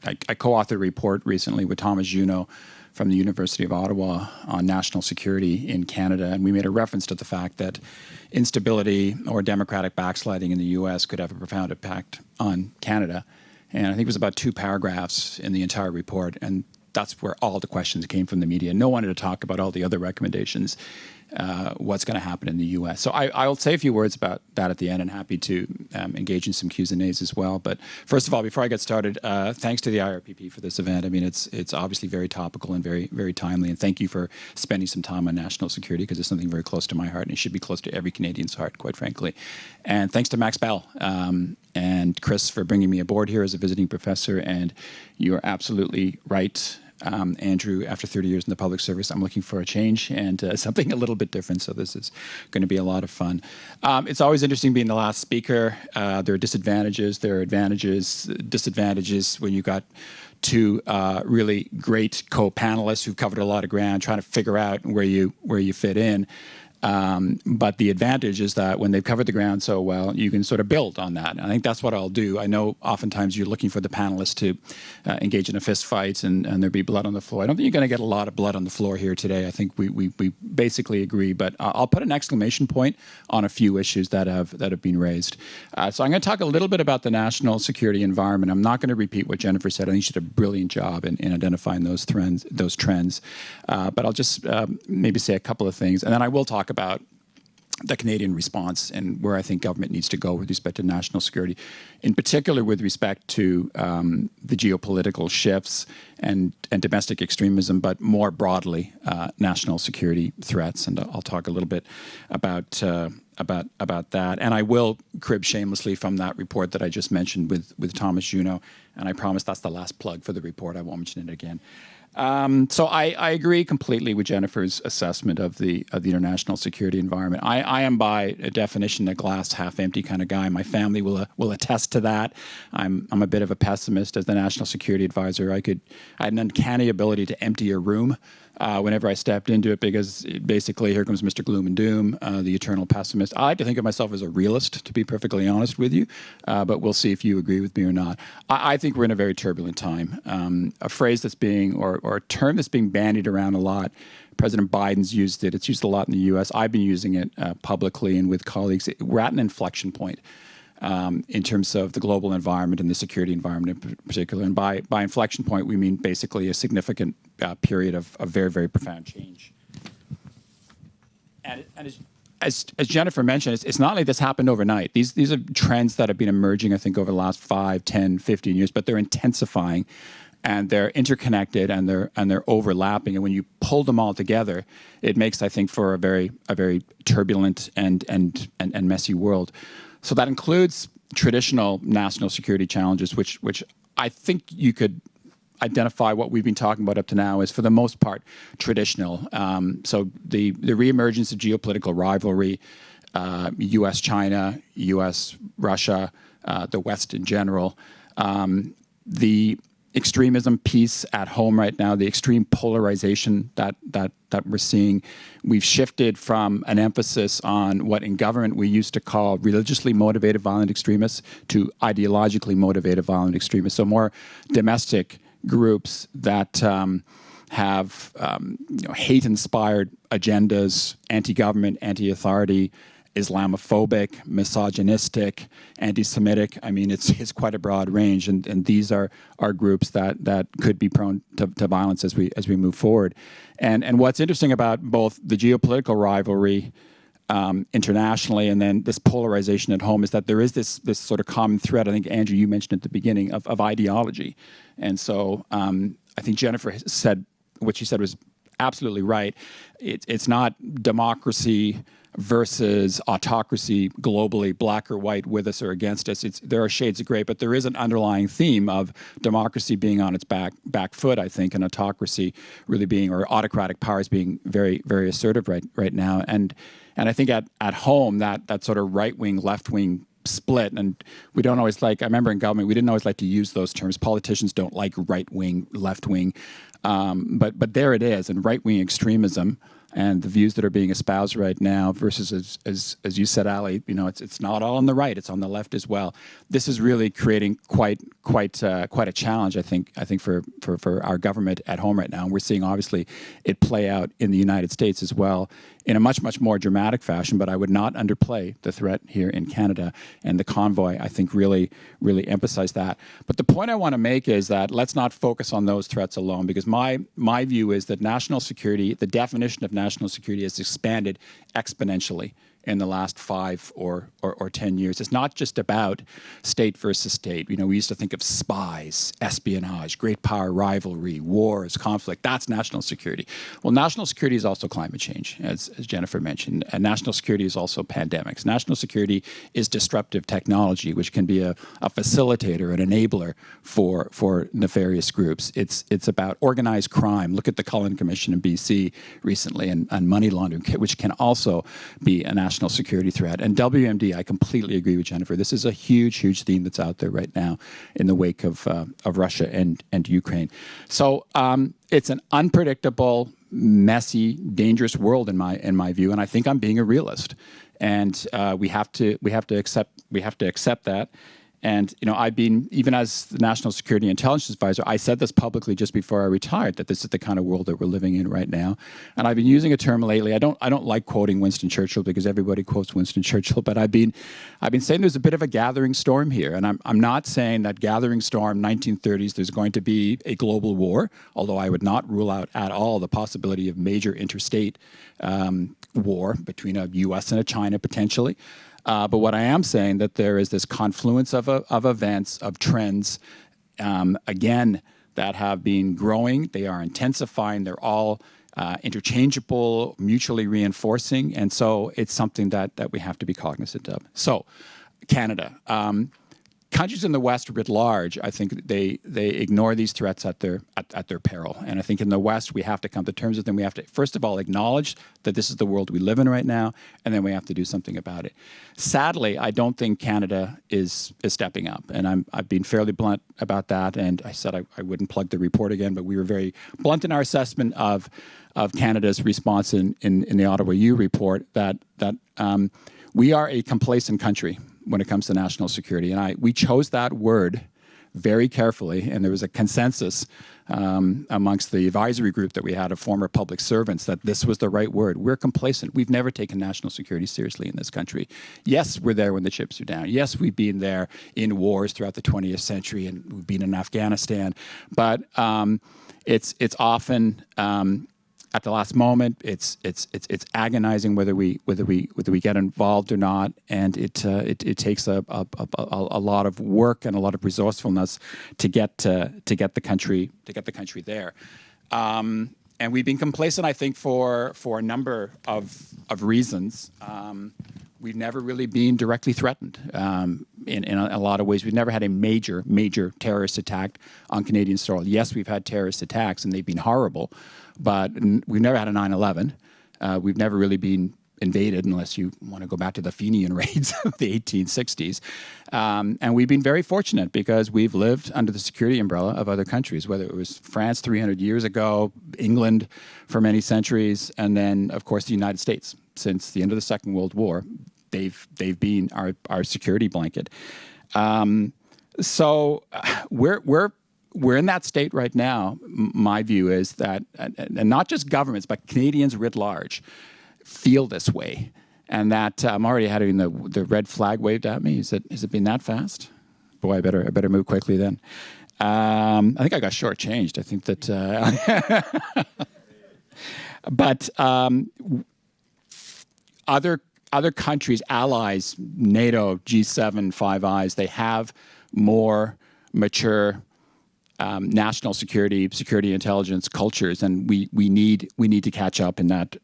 I co-authored a report recently with Thomas Juneau from the University of Ottawa on national security in Canada, and we made a reference to the fact that instability or democratic backsliding in the U.S. could have a profound impact on Canada. And I think it was about 2 paragraphs in the entire report, and that's where all the questions came from the media. No one wanted to talk about all the other recommendations, what's going to happen in the U.S. So I'll say a few words about that at the end, and happy to engage in some Q's and A's as well. But first of all, before I get started, thanks to the IRPP for this event. I mean, it's obviously very topical and very, very timely. And thank you for spending some time on national security, because it's something very close to my heart, and it should be close to every Canadian's heart, quite frankly. And thanks to Max Bell and Chris for bringing me aboard here as a visiting professor. And you are absolutely right, Andrew, after 30 years in the public service, I'm looking for a change and something a little bit different. So this is going to be a lot of fun. It's always interesting being the last speaker. There are disadvantages. There are advantages, disadvantages when you got 2 really great co-panelists who've covered a lot of ground, trying to figure out where you fit in. But the advantage is that when they've covered the ground so well, you can sort of build on that. And I think that's what I'll do. I know oftentimes you're looking for the panelists to engage in a fist fight and there'll be blood on the floor. I don't think you're going to get a lot of blood on the floor here today. I think we basically agree. But I'll put an exclamation point on a few issues that have been raised. So I'm going to talk a little bit about the national security environment. I'm not going to repeat what Jennifer said. I think she did a brilliant job in identifying those trends. But I'll just maybe say a couple of things. And then I will talk about the Canadian response and where I think government needs to go with respect to national security, in particular with respect to the geopolitical shifts and domestic extremism, but more broadly, national security threats. And I'll talk a little bit about that. And I will crib shamelessly from that report that I just mentioned with Thomas Juneau. And I promise that's the last plug for the report. I won't mention it again. So I agree completely with Jennifer's assessment of the international security environment. I am by definition a glass half empty kind of guy. My family will attest to that. I'm a bit of a pessimist as the national security advisor. I had an uncanny ability to empty a room whenever I stepped into it, because basically here comes Mr. Gloom and Doom, the eternal pessimist. I like to think of myself as a realist, to be perfectly honest with you, but we'll see if you agree with me or not. I think we're in a very turbulent time. A phrase that's being, or a term that's being bandied around a lot, President Biden's used it. It's used a lot in the U.S. I've been using it publicly and with colleagues. We're at an inflection point in terms of the global environment and the security environment in particular. And by inflection point, we mean basically a significant period of very, very profound change. And as Jennifer mentioned, it's not like this happened overnight. These are trends that have been emerging, I think, over the last 5, 10, 15 years, but they're intensifying. And they're interconnected and they're overlapping. And when you pull them all together, it makes, I think, for a very turbulent and messy world. So that includes traditional national security challenges, which I think you could identify what we've been talking about up to now as, for the most part, traditional. So the reemergence of geopolitical rivalry, U.S.-China, U.S.-Russia, the West in general, the extremism piece at home right now, the extreme polarization that we're seeing. We've shifted from an emphasis on what in government we used to call religiously motivated violent extremists to ideologically motivated violent extremists. So more domestic groups that have hate-inspired agendas, anti-government, anti-authority, Islamophobic, misogynistic, anti-Semitic. I mean, it's quite a broad range, and these are groups that could be prone to violence as we move forward. And what's interesting about both the geopolitical rivalry internationally and then this polarization at home is that there is this sort of common thread. I think, Andrew, you mentioned at the beginning of ideology. And so I think Jennifer said what she said was absolutely right. It's not democracy versus autocracy globally, black or white, with us or against us. There are shades of gray, but there is an underlying theme of democracy being on its back foot, I think, and autocracy really being, or autocratic powers being very, very assertive right now. And I think at home, that sort of right-wing, left-wing split, and we don't always like, I remember in government, we didn't always like to use those terms. Politicians don't like right-wing, left-wing, but there it is, and right-wing extremism and the views that are being espoused right now versus, as you said, Ali, it's not all on the right; it's on the left as well. This is really creating quite a challenge, I think for our government at home right now. And we're seeing obviously it play out in the United States as well in a much more dramatic fashion. But I would not underplay the threat here in Canada, and the Convoy, I think, really emphasized that. But the point I want to make is that let's not focus on those threats alone, because my view is that national security, the definition of national security, has expanded exponentially in the last 5 or 10 years. It's not just about state versus state. We used to think of spies, espionage, great power rivalry, wars, conflict. That's national security. Well, national security is also climate change, as Jennifer mentioned. And national security is also pandemics. National security is disruptive technology, which can be a facilitator, an enabler for nefarious groups. It's about organized crime. Look at the Cullen Commission in BC recently, and money laundering, which can also be a national security threat. And WMD, I completely agree with Jennifer. This is a huge theme that's out there right now in the wake of Russia and Ukraine. So it's an unpredictable, messy, dangerous world in my view, and I think I'm being a realist. And we have to accept that. And I've been, even as the National Security Intelligence Advisor, I said this publicly just before I retired, that this is the kind of world that we're living in right now. And I've been using a term lately. I don't like quoting Winston Churchill because everybody quotes Winston Churchill, but I've been saying there's a bit of a gathering storm here. And I'm not saying that gathering storm 1930s, there's going to be a global war, although I would not rule out at all the possibility of major interstate war between a U.S. and a China potentially. But what I am saying, that there is this confluence of events, of trends, again, that have been growing. They are intensifying. They're all interchangeable, mutually reinforcing. And so it's something that we have to be cognizant of. So Canada. Countries in the West writ large, I think they ignore these threats at their peril. And I think in the West, we have to come to terms with them. We have to, first of all, acknowledge that this is the world we live in right now, and then we have to do something about it. Sadly, I don't think Canada is stepping up. And I've been fairly blunt about that. And I said I wouldn't plug the report again, but we were very blunt in our assessment of Canada's response in the Ottawa U report, that we are a complacent country when it comes to national security. And we chose that word very carefully, and there was a consensus amongst the advisory group that we had of former public servants that this was the right word. We're complacent. We've never taken national security seriously in this country. Yes, we're there when the chips are down. Yes, we've been there in wars throughout the 20th century, and we've been in Afghanistan. But it's often at the last moment, it's agonizing whether we get involved or not, and it takes a lot of work and a lot of resourcefulness to get the country there. And we've been complacent, I think, for a number of reasons. We've never really been directly threatened in a lot of ways. We've never had a major terrorist attack on Canadian soil. Yes, we've had terrorist attacks, and they've been horrible, but we've never had a 9/11. We've never really been invaded, unless you want to go back to the Fenian raids of the 1860s. And we've been very fortunate because we've lived under the security umbrella of other countries, whether it was France 300 years ago, England for many centuries, and then, of course, the United States. Since the end of the Second World War, they've been our security blanket. So we're in that state right now. My view is that, and not just governments, but Canadians writ large, feel this way, and that I'm already having the red flag waved at me. Has it been that fast? Boy, I better move quickly then. I think I got shortchanged. I think that, but other countries, allies, NATO, G7, Five Eyes, they have more mature national security intelligence cultures, and we need to catch up in that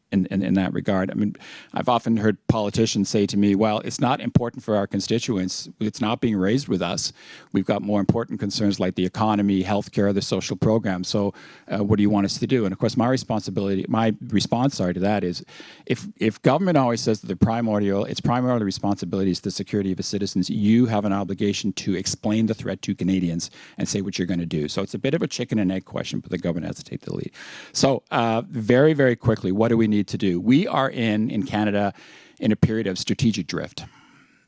regard. I mean, I've often heard politicians say to me, "Well, it's not important for our constituents. It's not being raised with us. We've got more important concerns like the economy, healthcare, the social programs. So, what do you want us to do?" And of course, my response to that is, if government always says that its primary responsibility is the security of its citizens, you have an obligation to explain the threat to Canadians and say what you're going to do. So it's a bit of a chicken and egg question, but the government has to take the lead. So very, very quickly, what do we need to do? We are in Canada in a period of strategic drift.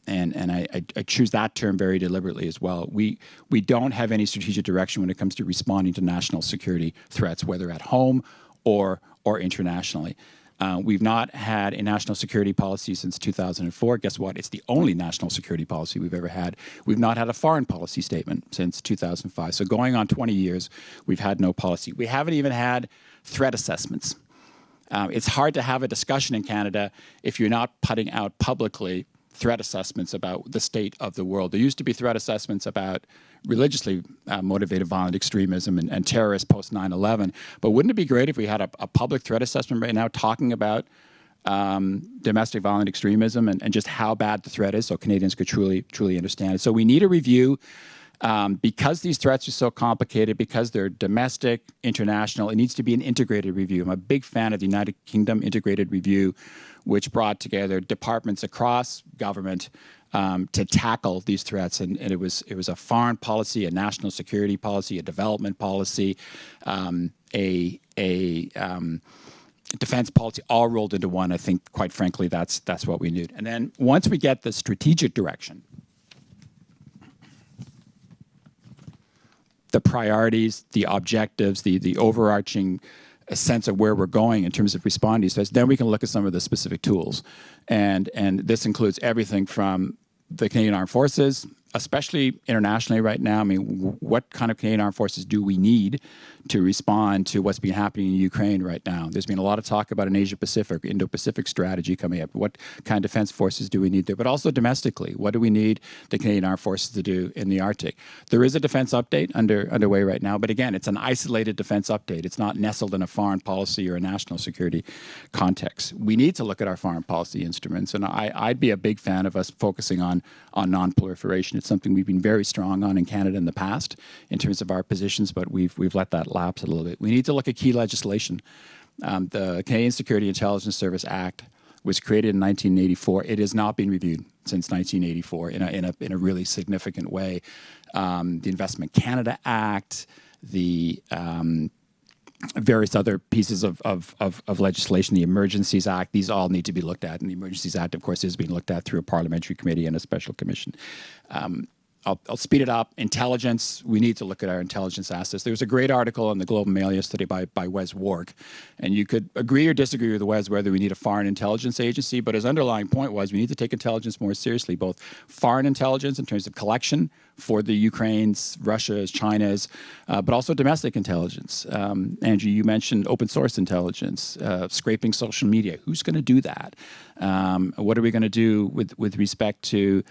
And I choose that term very deliberately as well. We don't have any strategic direction when it comes to responding to national security threats, whether at home or internationally. We've not had a national security policy since 2004. Guess what? It's the only national security policy we've ever had. We've not had a foreign policy statement since 2005. So going on 20 years, we've had no policy. We haven't even had threat assessments. It's hard to have a discussion in Canada if you're not putting out publicly threat assessments about the state of the world. There used to be threat assessments about religiously motivated violent extremism and terrorists post 9/11. But wouldn't it be great if we had a public threat assessment right now talking about domestic violent extremism and just how bad the threat is, so Canadians could truly understand it? So we need a review because these threats are so complicated, because they're domestic, international. It needs to be an integrated review. I'm a big fan of the United Kingdom integrated review, which brought together departments across government to tackle these threats, and it was a foreign policy, a national security policy, a development policy, a defense policy, all rolled into one. I think, quite frankly, that's what we need. And then once we get the strategic direction, the priorities, the objectives, the overarching sense of where we're going in terms of responding to threats, then we can look at some of the specific tools. And this includes everything from the Canadian Armed Forces, especially internationally right now. I mean, what kind of Canadian Armed Forces do we need to respond to what's been happening in Ukraine right now? There's been a lot of talk about an Asia-Pacific, Indo-Pacific strategy coming up. What kind of defense forces do we need there? But also domestically, what do we need the Canadian Armed Forces to do in the Arctic? There is a defense update underway right now, but again, it's an isolated defense update. It's not nestled in a foreign policy or a national security context. We need to look at our foreign policy instruments, and I'd be a big fan of us focusing on non-proliferation. It's something we've been very strong on in Canada in the past in terms of our positions, but we've let that lapse a little bit. We need to look at key legislation. The Canadian Security Intelligence Service Act was created in 1984. It has not been reviewed since 1984 in a really significant way. The Investment Canada Act, the various other pieces of legislation, the Emergencies Act, these all need to be looked at. And the Emergencies Act, of course, is being looked at through a parliamentary committee and a special commission. I'll speed it up. Intelligence, we need to look at our intelligence assets. There was a great article in the Globe and Mail yesterday by Wes Wark, and you could agree or disagree with Wes whether we need a foreign intelligence agency, but his underlying point was we need to take intelligence more seriously, both foreign intelligence in terms of collection for the Ukraines, Russia's, China's, but also domestic intelligence. Andrew, you mentioned open source intelligence, scraping social media. Who's going to do that? What are we going to do with respect to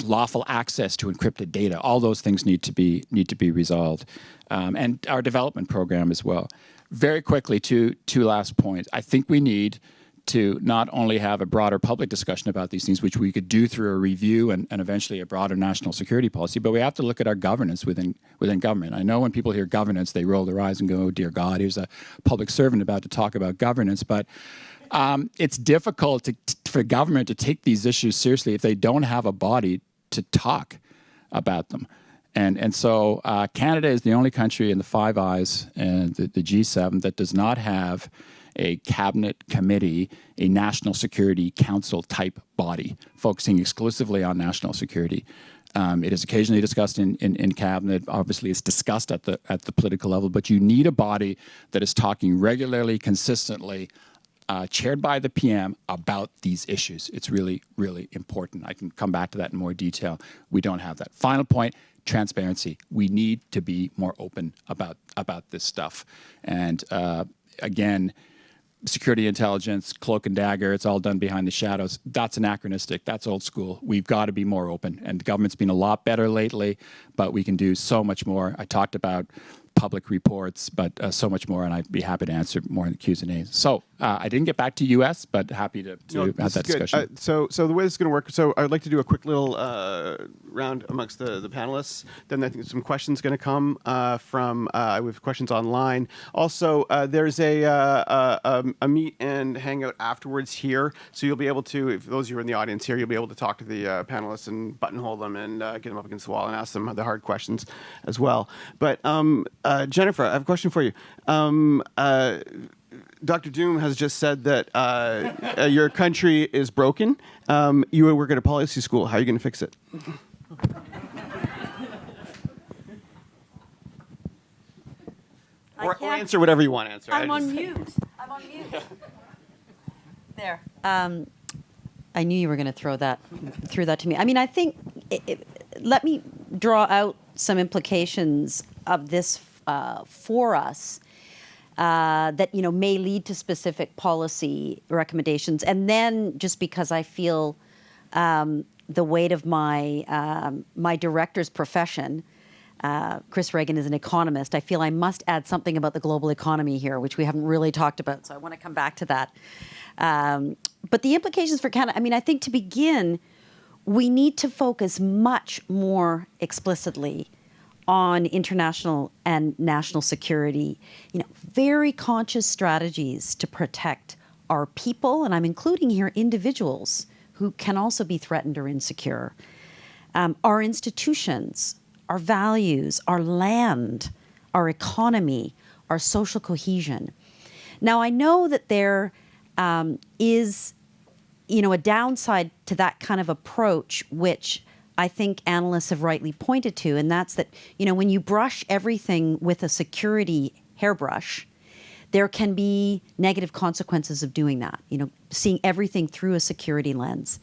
lawful access to encrypted data? All those things need to be resolved, and our development program as well. Very quickly, two last points. I think we need to not only have a broader public discussion about these things, which we could do through a review and eventually a broader national security policy, but we have to look at our governance within government. I know when people hear governance, they roll their eyes and go, "Oh dear God, here's a public servant about to talk about governance," but It's difficult for government to take these issues seriously if they don't have a body to talk about them. And so Canada is the only country in the Five Eyes and the G7 that does not have a cabinet committee, a national security council type body focusing exclusively on national security. It is occasionally discussed in cabinet. Obviously, it's discussed at the political level. But you need a body that is talking regularly, consistently, chaired by the PM about these issues. It's really, really important. I can come back to that in more detail. We don't have that. Final point: transparency. We need to be more open about this stuff. And again, security intelligence, cloak and dagger, it's all done behind the shadows. That's anachronistic. That's old school. We've got to be more open. And the government's been a lot better lately, but we can do so much more. I talked about public reports, but so much more, and I'd be happy to answer more in the Q's and A's. So I didn't get back to U.S., but happy to have that discussion. So the way this is going to work, so I'd like to do a quick little round amongst the panelists. Then I think some questions going to come from, we have questions online. Also, there's a meet and hangout afterwards here, so you'll be able to, if those of you are in the audience here, you'll be able to talk to the panelists and buttonhole them and get them up against the wall and ask them the hard questions as well. But Jennifer, I have a question for you. Dr. Doom has just said that your country is broken. You work at a policy school. How are you going to fix it? Or answer whatever you want to answer. I'm on mute. There. I knew you were going to throw that to me. I mean, I think, let me draw out some implications of this for us that may lead to specific policy recommendations, and then just because I feel the weight of my director's profession, Chris Reagan is an economist. I feel I must add something about the global economy here, which we haven't really talked about. So I want to come back to that. But the implications for Canada. I mean, I think to begin, we need to focus much more explicitly on international and national security, very conscious strategies to protect our people, and I'm including here individuals who can also be threatened or insecure, our institutions, our values, our land, our economy, our social cohesion. Now, I know that there is, a downside to that kind of approach, which I think analysts have rightly pointed to, and that's that, when you brush everything with a security hairbrush, there can be negative consequences of doing that, seeing everything through a security lens.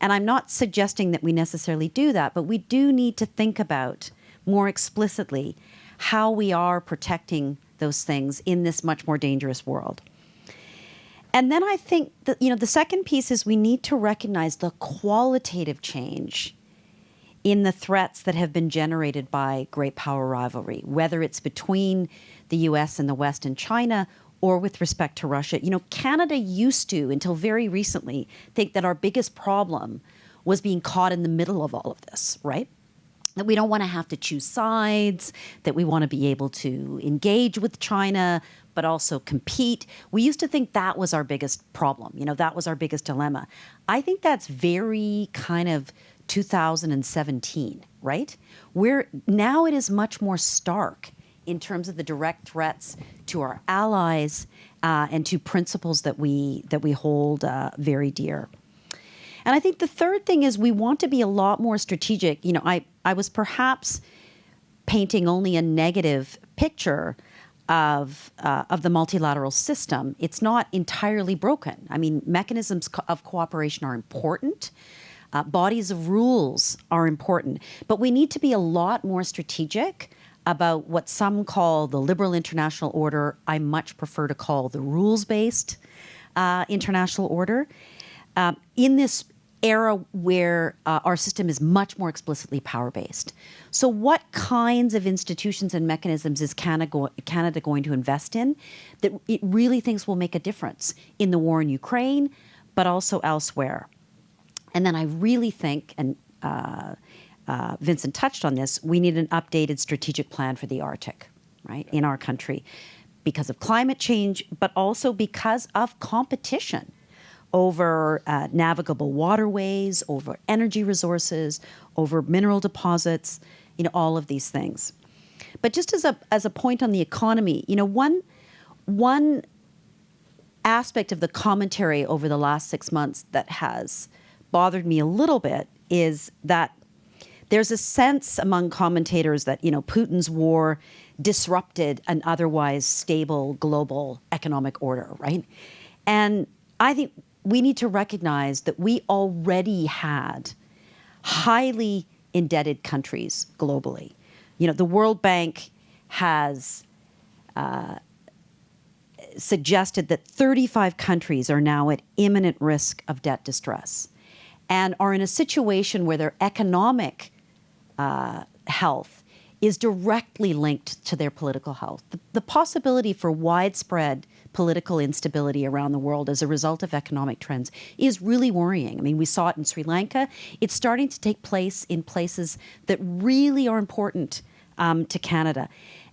And I'm not suggesting that we necessarily do that, but we do need to think about more explicitly how we are protecting those things in this much more dangerous world. And then I think that, the second piece is we need to recognize the qualitative change in the threats that have been generated by great power rivalry, whether it's between the US and the West and China or with respect to Russia. Canada used to, until very recently, think that our biggest problem was being caught in the middle of all of this, right? That we don't want to have to choose sides, that we want to be able to engage with China, but also compete. We used to think that was our biggest problem. That was our biggest dilemma. I think that's very kind of 2017, right? Now it is much more stark in terms of the direct threats to our allies and to principles that we hold very dear. And I think the third thing is we want to be a lot more strategic. I was perhaps painting only a negative picture of the multilateral system. It's not entirely broken. I mean, mechanisms of cooperation are important. Bodies of rules are important. But we need to be a lot more strategic about what some call the liberal international order. I much prefer to call the rules-based international order. In this era where our system is much more explicitly power-based. So what kinds of institutions and mechanisms is Canada going to invest in that it really thinks will make a difference in the war in Ukraine, but also elsewhere? And then I really think, and Vincent touched on this, we need an updated strategic plan for the Arctic, right, in our country. because of climate change, but also because of competition over navigable waterways, over energy resources, over mineral deposits, all of these things. But just as a point on the economy, one aspect of the commentary over the last 6 months that has bothered me a little bit is that there's a sense among commentators that, Putin's war disrupted an otherwise stable global economic order, right? And I think we need to recognize that we already had highly indebted countries globally. The World Bank has suggested that 35 countries are now at imminent risk of debt distress and are in a situation where their economic health is directly linked to their political health. The possibility for widespread political instability around the world as a result of economic trends is really worrying. I mean, we saw it in Sri Lanka. It's starting to take place in places that really are important to Canada.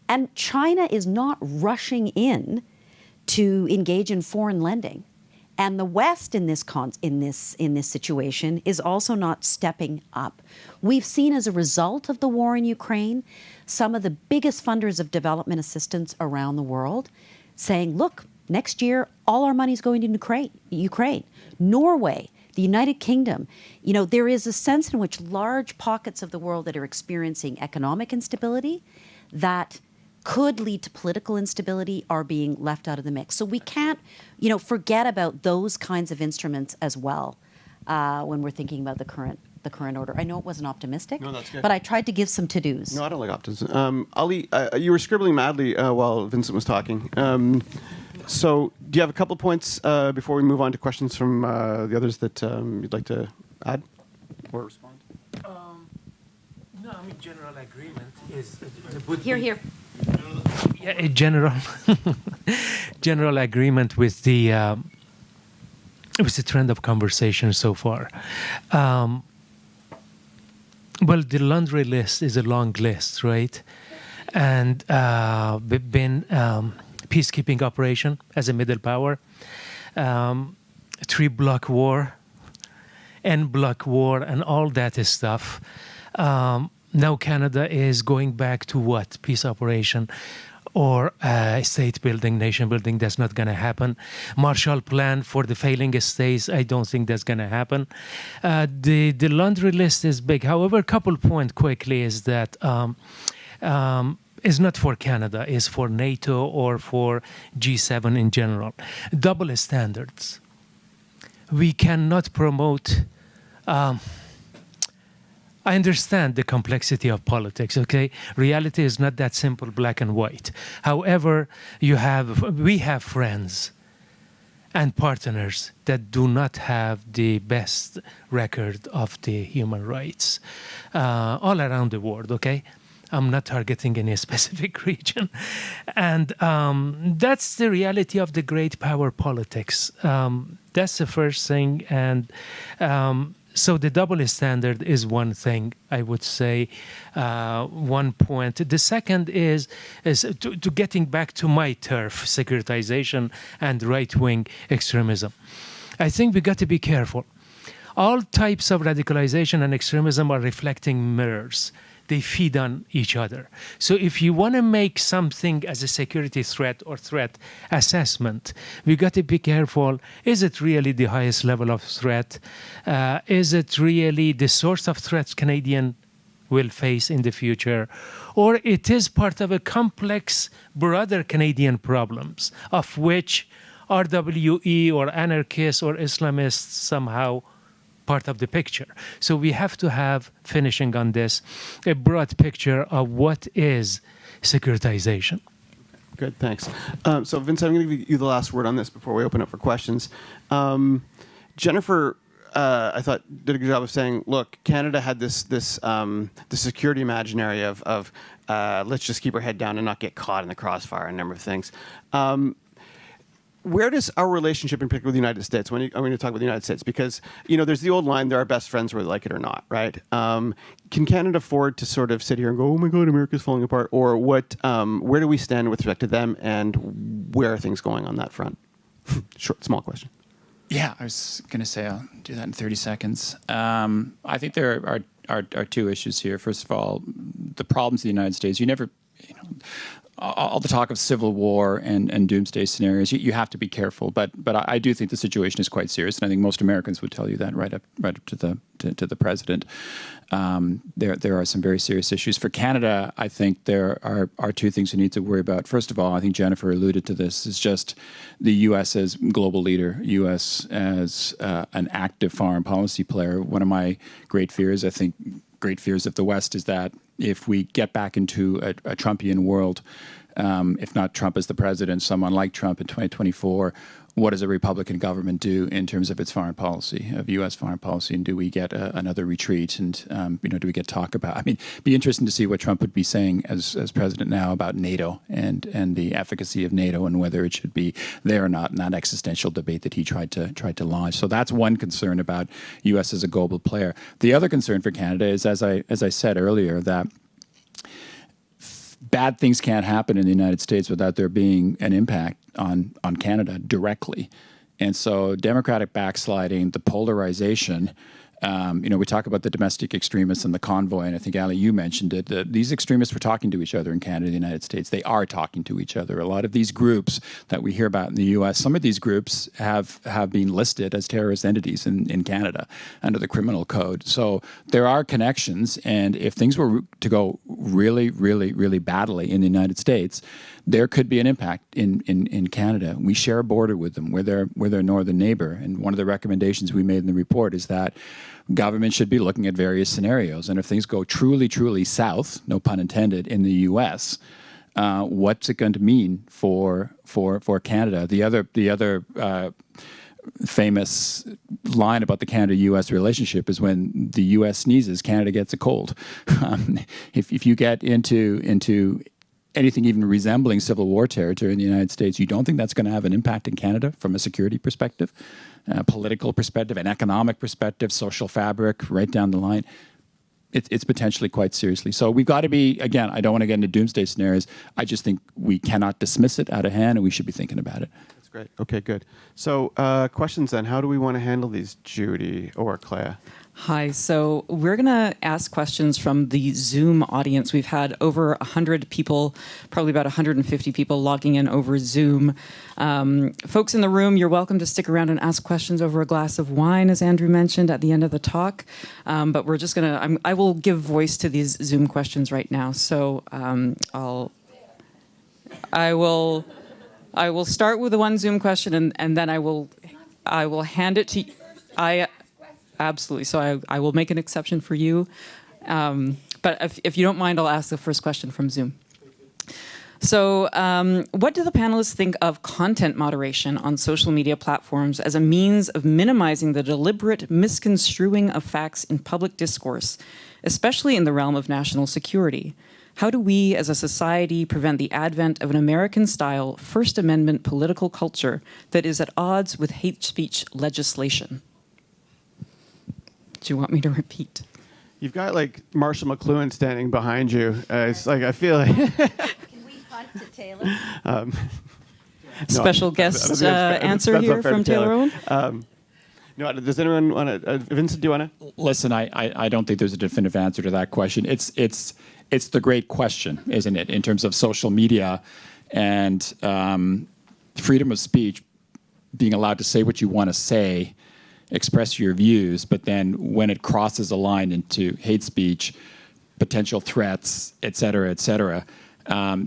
And China is not rushing in to engage in foreign lending. And the West in this situation is also not stepping up. We've seen as a result of the war in Ukraine, some of the biggest funders of development assistance around the world saying, look, next year, all our money is going to Ukraine. Norway, the United Kingdom. There is a sense in which large pockets of the world that are experiencing economic instability that could lead to political instability are being left out of the mix. So we can't, forget about those kinds of instruments as well when we're thinking about the current order. I know it wasn't optimistic, no, that's good. But I tried to give some to-dos. No, I don't like optimism. Ali, you were scribbling madly while Vincent was talking. So do you have a couple of points before we move on to questions from the others that you'd like to add or respond? No, I mean, general agreement is... Here. Yeah, a general agreement with the trend of conversation so far. Well, the laundry list is a long list, right? And been peacekeeping operation as a middle power, 3-block war, N-block war, and all that stuff. Now Canada is going back to what? Peace operation or state building, nation building. That's not going to happen. Marshall Plan for the failing states, I don't think that's going to happen. The laundry list is big. However, a couple points quickly is that is not for Canada, is for NATO or for G7 in general. Double standards. We cannot promote... I understand the complexity of politics, okay? Reality is not that simple, black and white. However, we have friends and partners that do not have the best record of the human rights all around the world, okay? I'm not targeting any specific region. And that's the reality of the great power politics. That's the first thing. And so the double standard is one thing, I would say, 1 point. The second is to getting back to my turf, securitization and right-wing extremism. I think we got to be careful. All types of radicalization and extremism are reflecting mirrors. They feed on each other. So if you want to make something as a security threat or threat assessment, we got to be careful. Is it really the highest level of threat? Is it really the source of threats Canadian will face in the future? Or it is part of a complex, broader Canadian problems, of which RWE or anarchists or Islamists somehow part of the picture. So we have to have, finishing on this, a broad picture of what is securitization. Good, thanks. So Vincent, I'm going to give you the last word on this before we open up for questions. Jennifer, I thought, did a good job of saying, look, Canada had this security imaginary of let's just keep our head down and not get caught in the crossfire, a number of things. where does our relationship, in particular with the United States, I'm going to talk about the United States, because, there's the old line, they're our best friends whether they like it or not, right? Can Canada afford to sort of sit here and go, oh my God, America's falling apart? Or where do we stand with respect to them, and where are things going on that front? Small question. Yeah, I was going to say I'll do that in 30 seconds. I think there are two issues here. First of all, the problems in the United States, all the talk of civil war and doomsday scenarios, you have to be careful. But I do think the situation is quite serious, and I think most Americans would tell you that right up to the president. There are some very serious issues for Canada. I think there are two things we need to worry about. First of all, I think Jennifer alluded to this. Is just the U.S. as global leader, U.S. as an active foreign policy player. One of my great fears, I think, great fears of the West, is that if we get back into a Trumpian world, if not Trump as the president, someone like Trump in 2024, what does a Republican government do in terms of its foreign policy, of U.S. foreign policy, and do we get another retreat? And do we get talk about? I mean, it'd be interesting to see what Trump would be saying as president now about NATO and the efficacy of NATO and whether it should be there or not in that existential debate that he tried to launch. So that's one concern about U.S. as a global player. The other concern for Canada is, as I said earlier, that bad things can't happen in the United States without there being an impact on Canada directly. And so democratic backsliding, the polarization, we talk about the domestic extremists and the Convoy, and I think, Ali, you mentioned it. These extremists were talking to each other in Canada and the United States. They are talking to each other. A lot of these groups that we hear about in the U.S., some of these groups have been listed as terrorist entities in Canada under the criminal code. So there are connections, and if things were to go really, really, really badly in the United States, there could be an impact in Canada. We share a border with them. We're their northern neighbor. And one of the recommendations we made in the report is that government should be looking at various scenarios. And if things go truly, truly south, no pun intended, in the U.S., what's it going to mean for Canada? The other famous line about the Canada-U.S. relationship is when the U.S. sneezes, Canada gets a cold. If you get into anything even resembling Civil War territory in the United States, you don't think that's going to have an impact in Canada from a security perspective, political perspective, an economic perspective, social fabric, right down the line? It's potentially quite seriously. So we've got to be, again, I don't want to get into doomsday scenarios. I just think we cannot dismiss it out of hand, and we should be thinking about it. That's great. Okay, good. So questions then. How do we want to handle these, Judy or Claire? Hi. So we're going to ask questions from the Zoom audience. We've had over 100 people, probably about 150 people logging in over Zoom. Folks in the room, you're welcome to stick around and ask questions over a glass of wine, as Andrew mentioned, at the end of the talk. But we're just going to, I will give voice to these Zoom questions right now. So I will start with the one Zoom question, and then I will hand it to you. Absolutely. So I will make an exception for you. But if you don't mind, I'll ask the first question from Zoom. So what do the panelists think of content moderation on social media platforms as a means of minimizing the deliberate misconstruing of facts in public discourse, especially in the realm of national security? How do we as a society prevent the advent of an American-style First Amendment political culture that is at odds with hate speech legislation? Do you want me to repeat? You've got like Marshall McLuhan standing behind you. It's like I feel like. Can we punt to Taylor? Special guest answer here from Taylor Owen. No, does anyone want to? Vincent, do you want to? Listen, I don't think there's a definitive answer to that question. It's the great question, isn't it, in terms of social media and freedom of speech, being allowed to say what you want to say, express your views, but then when it crosses a line into hate speech, potential threats, et cetera, et cetera.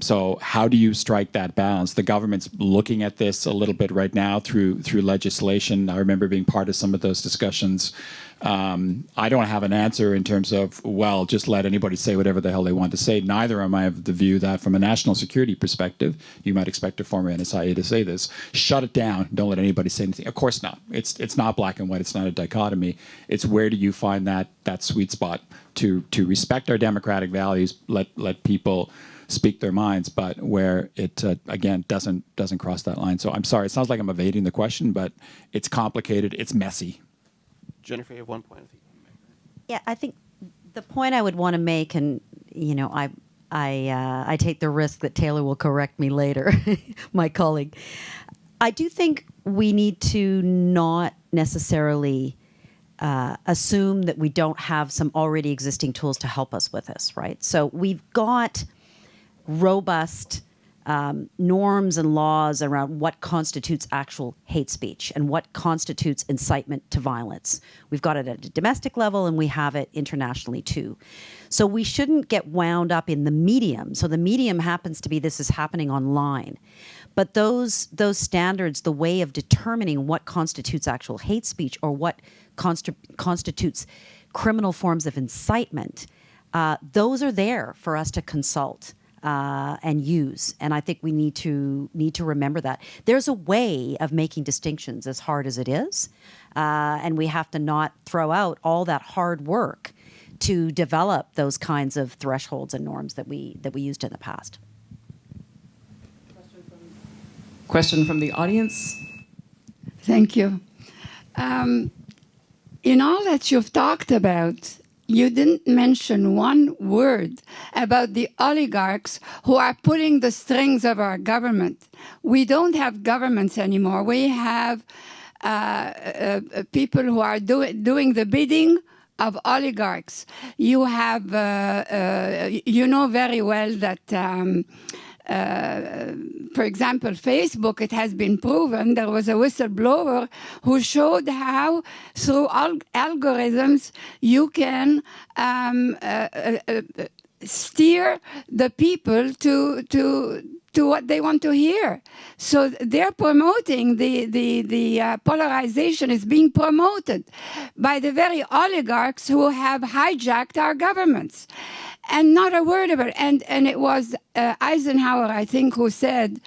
So how do you strike that balance? The government's looking at this a little bit right now through legislation. I remember being part of some of those discussions. I don't have an answer in terms of, well, just let anybody say whatever the hell they want to say. Neither am I of the view that from a national security perspective, you might expect a former NSIA to say this, shut it down, don't let anybody say anything. Of course not. It's not black and white. It's not a dichotomy. It's where do you find that sweet spot to respect our democratic values, let people speak their minds, but where it again doesn't cross that line. So I'm sorry, it sounds like I'm evading the question, but it's complicated, it's messy. Jennifer, you have one point. Yeah, I think the point I would want to make, and I take the risk that Taylor will correct me later, my colleague. I do think we need to not necessarily assume that we don't have some already existing tools to help us with this, right? So we've got robust norms and laws around what constitutes actual hate speech and what constitutes incitement to violence. We've got it at a domestic level and we have it internationally too. So we shouldn't get wound up in the medium. So the medium happens to be this is happening online. But those standards, the way of determining what constitutes actual hate speech or what constitutes criminal forms of incitement, those are there for us to consult and use. And I think we need to remember that. There's a way of making distinctions, as hard as it is, and we have to not throw out all that hard work to develop those kinds of thresholds and norms that we used in the past. Question from the audience. Thank you. In all that you've talked about, you didn't mention one word about the oligarchs who are pulling the strings of our government. We don't have governments anymore. We have people who are doing the bidding of oligarchs. You have, you know very well that for example, Facebook, it has been proven, there was a whistleblower who showed how through algorithms you can steer the people to what they want to hear. So they're promoting the polarization is being promoted by the very oligarchs who have hijacked our governments. And not a word about it. And it was Eisenhower, I think, who said,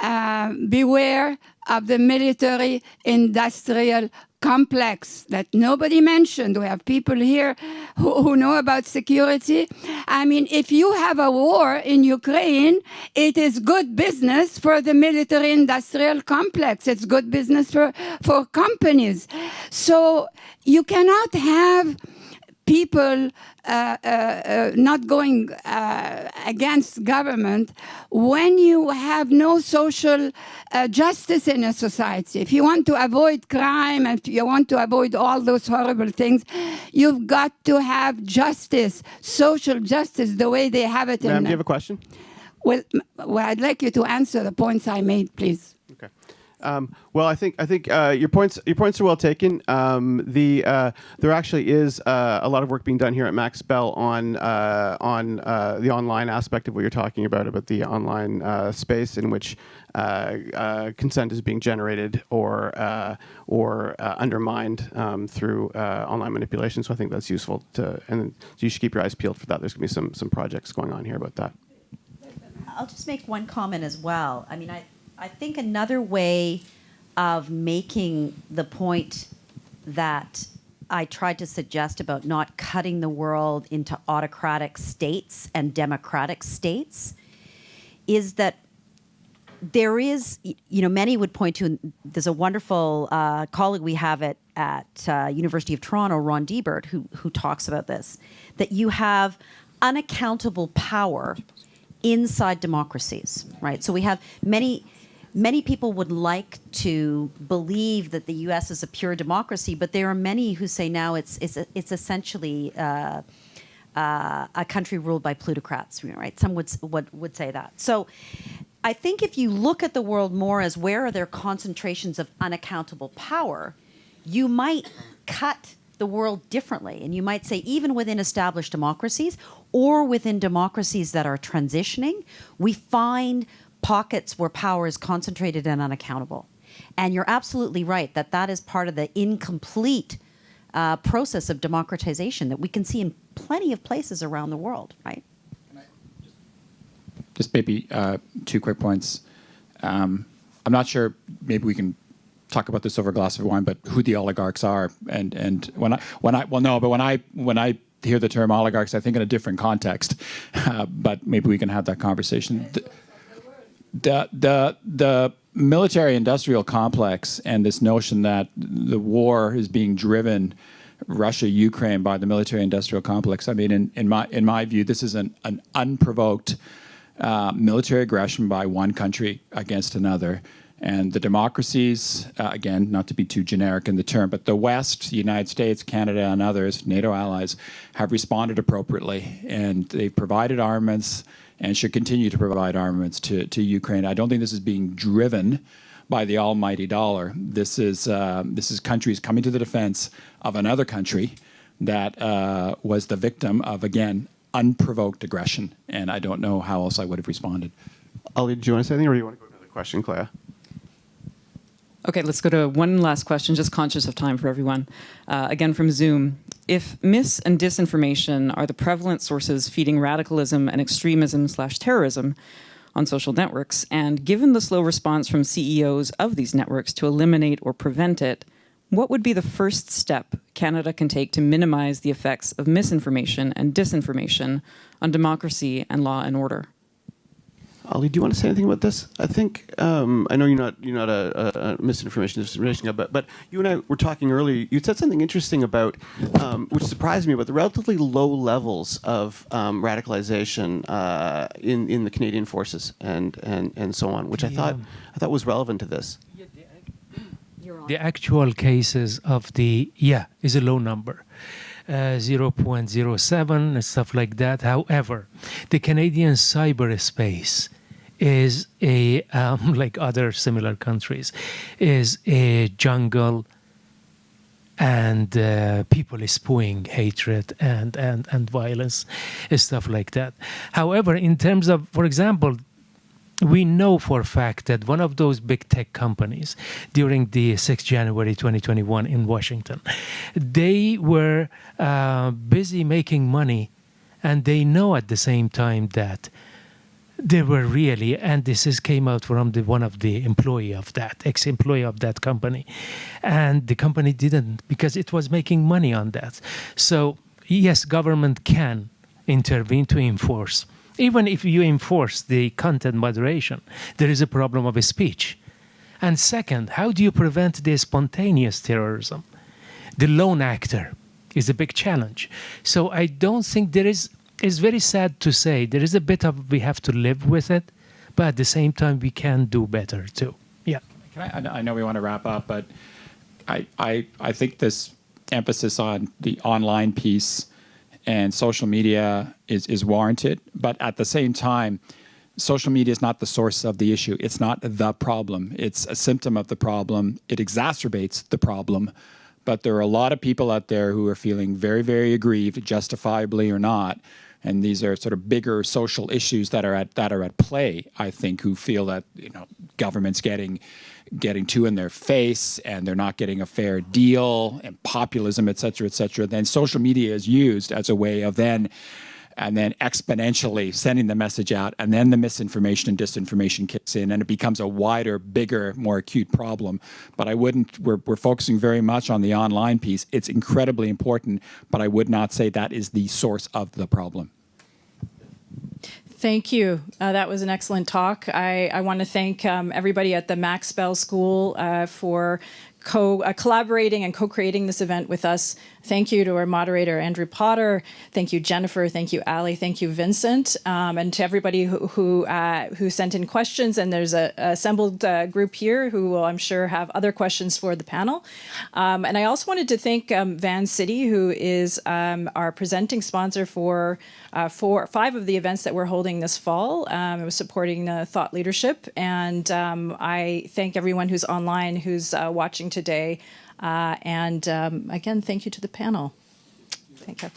beware of the military-industrial complex that nobody mentioned. We have people here who know about security. I mean, if you have a war in Ukraine, it is good business for the military-industrial complex. It's good business for companies. So you cannot have people not going against government when you have no social justice in a society. If you want to avoid crime, if you want to avoid all those horrible things, you've got to have justice, social justice, the way they have it. Ma'am, do you have a question? Well, I'd like you to answer the points I made, please. Okay. Well, I think your points are well taken. There actually is a lot of work being done here at Max Bell on the online aspect of what you're talking about the online space in which consent is being generated or undermined through online manipulation. So I think that's useful and you should keep your eyes peeled for that. There's going to be some projects going on here about that. I'll just make one comment as well. I mean, I think another way of making the point that I tried to suggest about not cutting the world into autocratic states and democratic states is that there is, many would point to, there's a wonderful colleague we have at University of Toronto, Ron Diebert, who talks about this, that you have unaccountable power inside democracies, right? So we have many people would like to believe that the U.S. is a pure democracy, but there are many who say now it's essentially a country ruled by plutocrats, right? Some would say that. So I think if you look at the world more as where are there concentrations of unaccountable power, you might cut the world differently. And you might say even within established democracies or within democracies that are transitioning, we find pockets where power is concentrated and unaccountable. And you're absolutely right that is part of the incomplete process of democratization that we can see in plenty of places around the world, right? Just maybe 2 quick points. I'm not sure, maybe we can talk about this over a glass of wine, but who the oligarchs are. And when I hear the term oligarchs, I think in a different context, but maybe we can have that conversation. The military-industrial complex and this notion that the war is being driven, Russia-Ukraine, by the military-industrial complex. I mean, in my view, this is an unprovoked military aggression by one country against another. And the democracies, again, not to be too generic in the term, but the West, the United States, Canada, and others, NATO allies, have responded appropriately. And they've provided armaments and should continue to provide armaments to Ukraine. I don't think this is being driven by the almighty dollar. This is countries coming to the defense of another country that was the victim of, again, unprovoked aggression. And I don't know how else I would have responded. Ali, do you want to say anything, or do you want to go to another question, Clea? Okay, let's go to one last question, just conscious of time for everyone. Again, from Zoom. If mis and disinformation are the prevalent sources feeding radicalism and extremism/terrorism on social networks, and given the slow response from CEOs of these networks to eliminate or prevent it, what would be the first step Canada can take to minimize the effects of misinformation and disinformation on democracy and law and order? Ali, do you want to say anything about this? I think I know you're not a misinformation guy, but you and I were talking earlier. You said something interesting about, which surprised me, about the relatively low levels of radicalization in the Canadian forces and so on, which I thought was relevant to this. The actual cases of is a low number. 0.07 and stuff like that. However, the Canadian cyberspace is like other similar countries, is a jungle, and people is spewing hatred and violence, stuff like that. However, in terms of, for example, we know for a fact that one of those big tech companies during the 6th January 2021 in Washington, they were busy making money, and they know at the same time that they were really, and came out from one of the ex-employee of that company, and the company didn't, because it was making money on that. So yes, government can intervene to enforce. Even if you enforce the content moderation, there is a problem of speech. And second, how do you prevent the spontaneous terrorism? The lone actor is a big challenge. So I don't think it's very sad to say, there is a bit of, we have to live with it, but at the same time, we can do better too. Yeah. I know we want to wrap up, but I think this emphasis on the online piece and social media is warranted, but at the same time, social media is not the source of the issue. It's not the problem. It's a symptom of the problem. It exacerbates the problem. But there are a lot of people out there who are feeling very, very aggrieved, justifiably or not. And these are sort of bigger social issues that are at play, I think, who feel that, government's getting too in their face and they're not getting a fair deal, and populism, et cetera, then social media is used as a way of then exponentially sending the message out, and then the misinformation and disinformation kicks in, and it becomes a wider, bigger, more acute problem. But we're focusing very much on the online piece. It's incredibly important, but I would not say that is the source of the problem. Thank you. That was an excellent talk. I want to thank everybody at the Max Bell School for collaborating and co-creating this event with us. Thank you to our moderator, Andrew Potter. Thank you, Jennifer. Thank you, Ali. Thank you, Vincent. And to everybody who sent in questions. And there's a assembled group here who will, I'm sure, have other questions for the panel. And I also wanted to thank Van City, who is our presenting sponsor for 5 of the events that we're holding this fall. It was supporting the thought leadership. And I thank everyone who's online, who's watching today. And again, thank you to the panel. Thank you.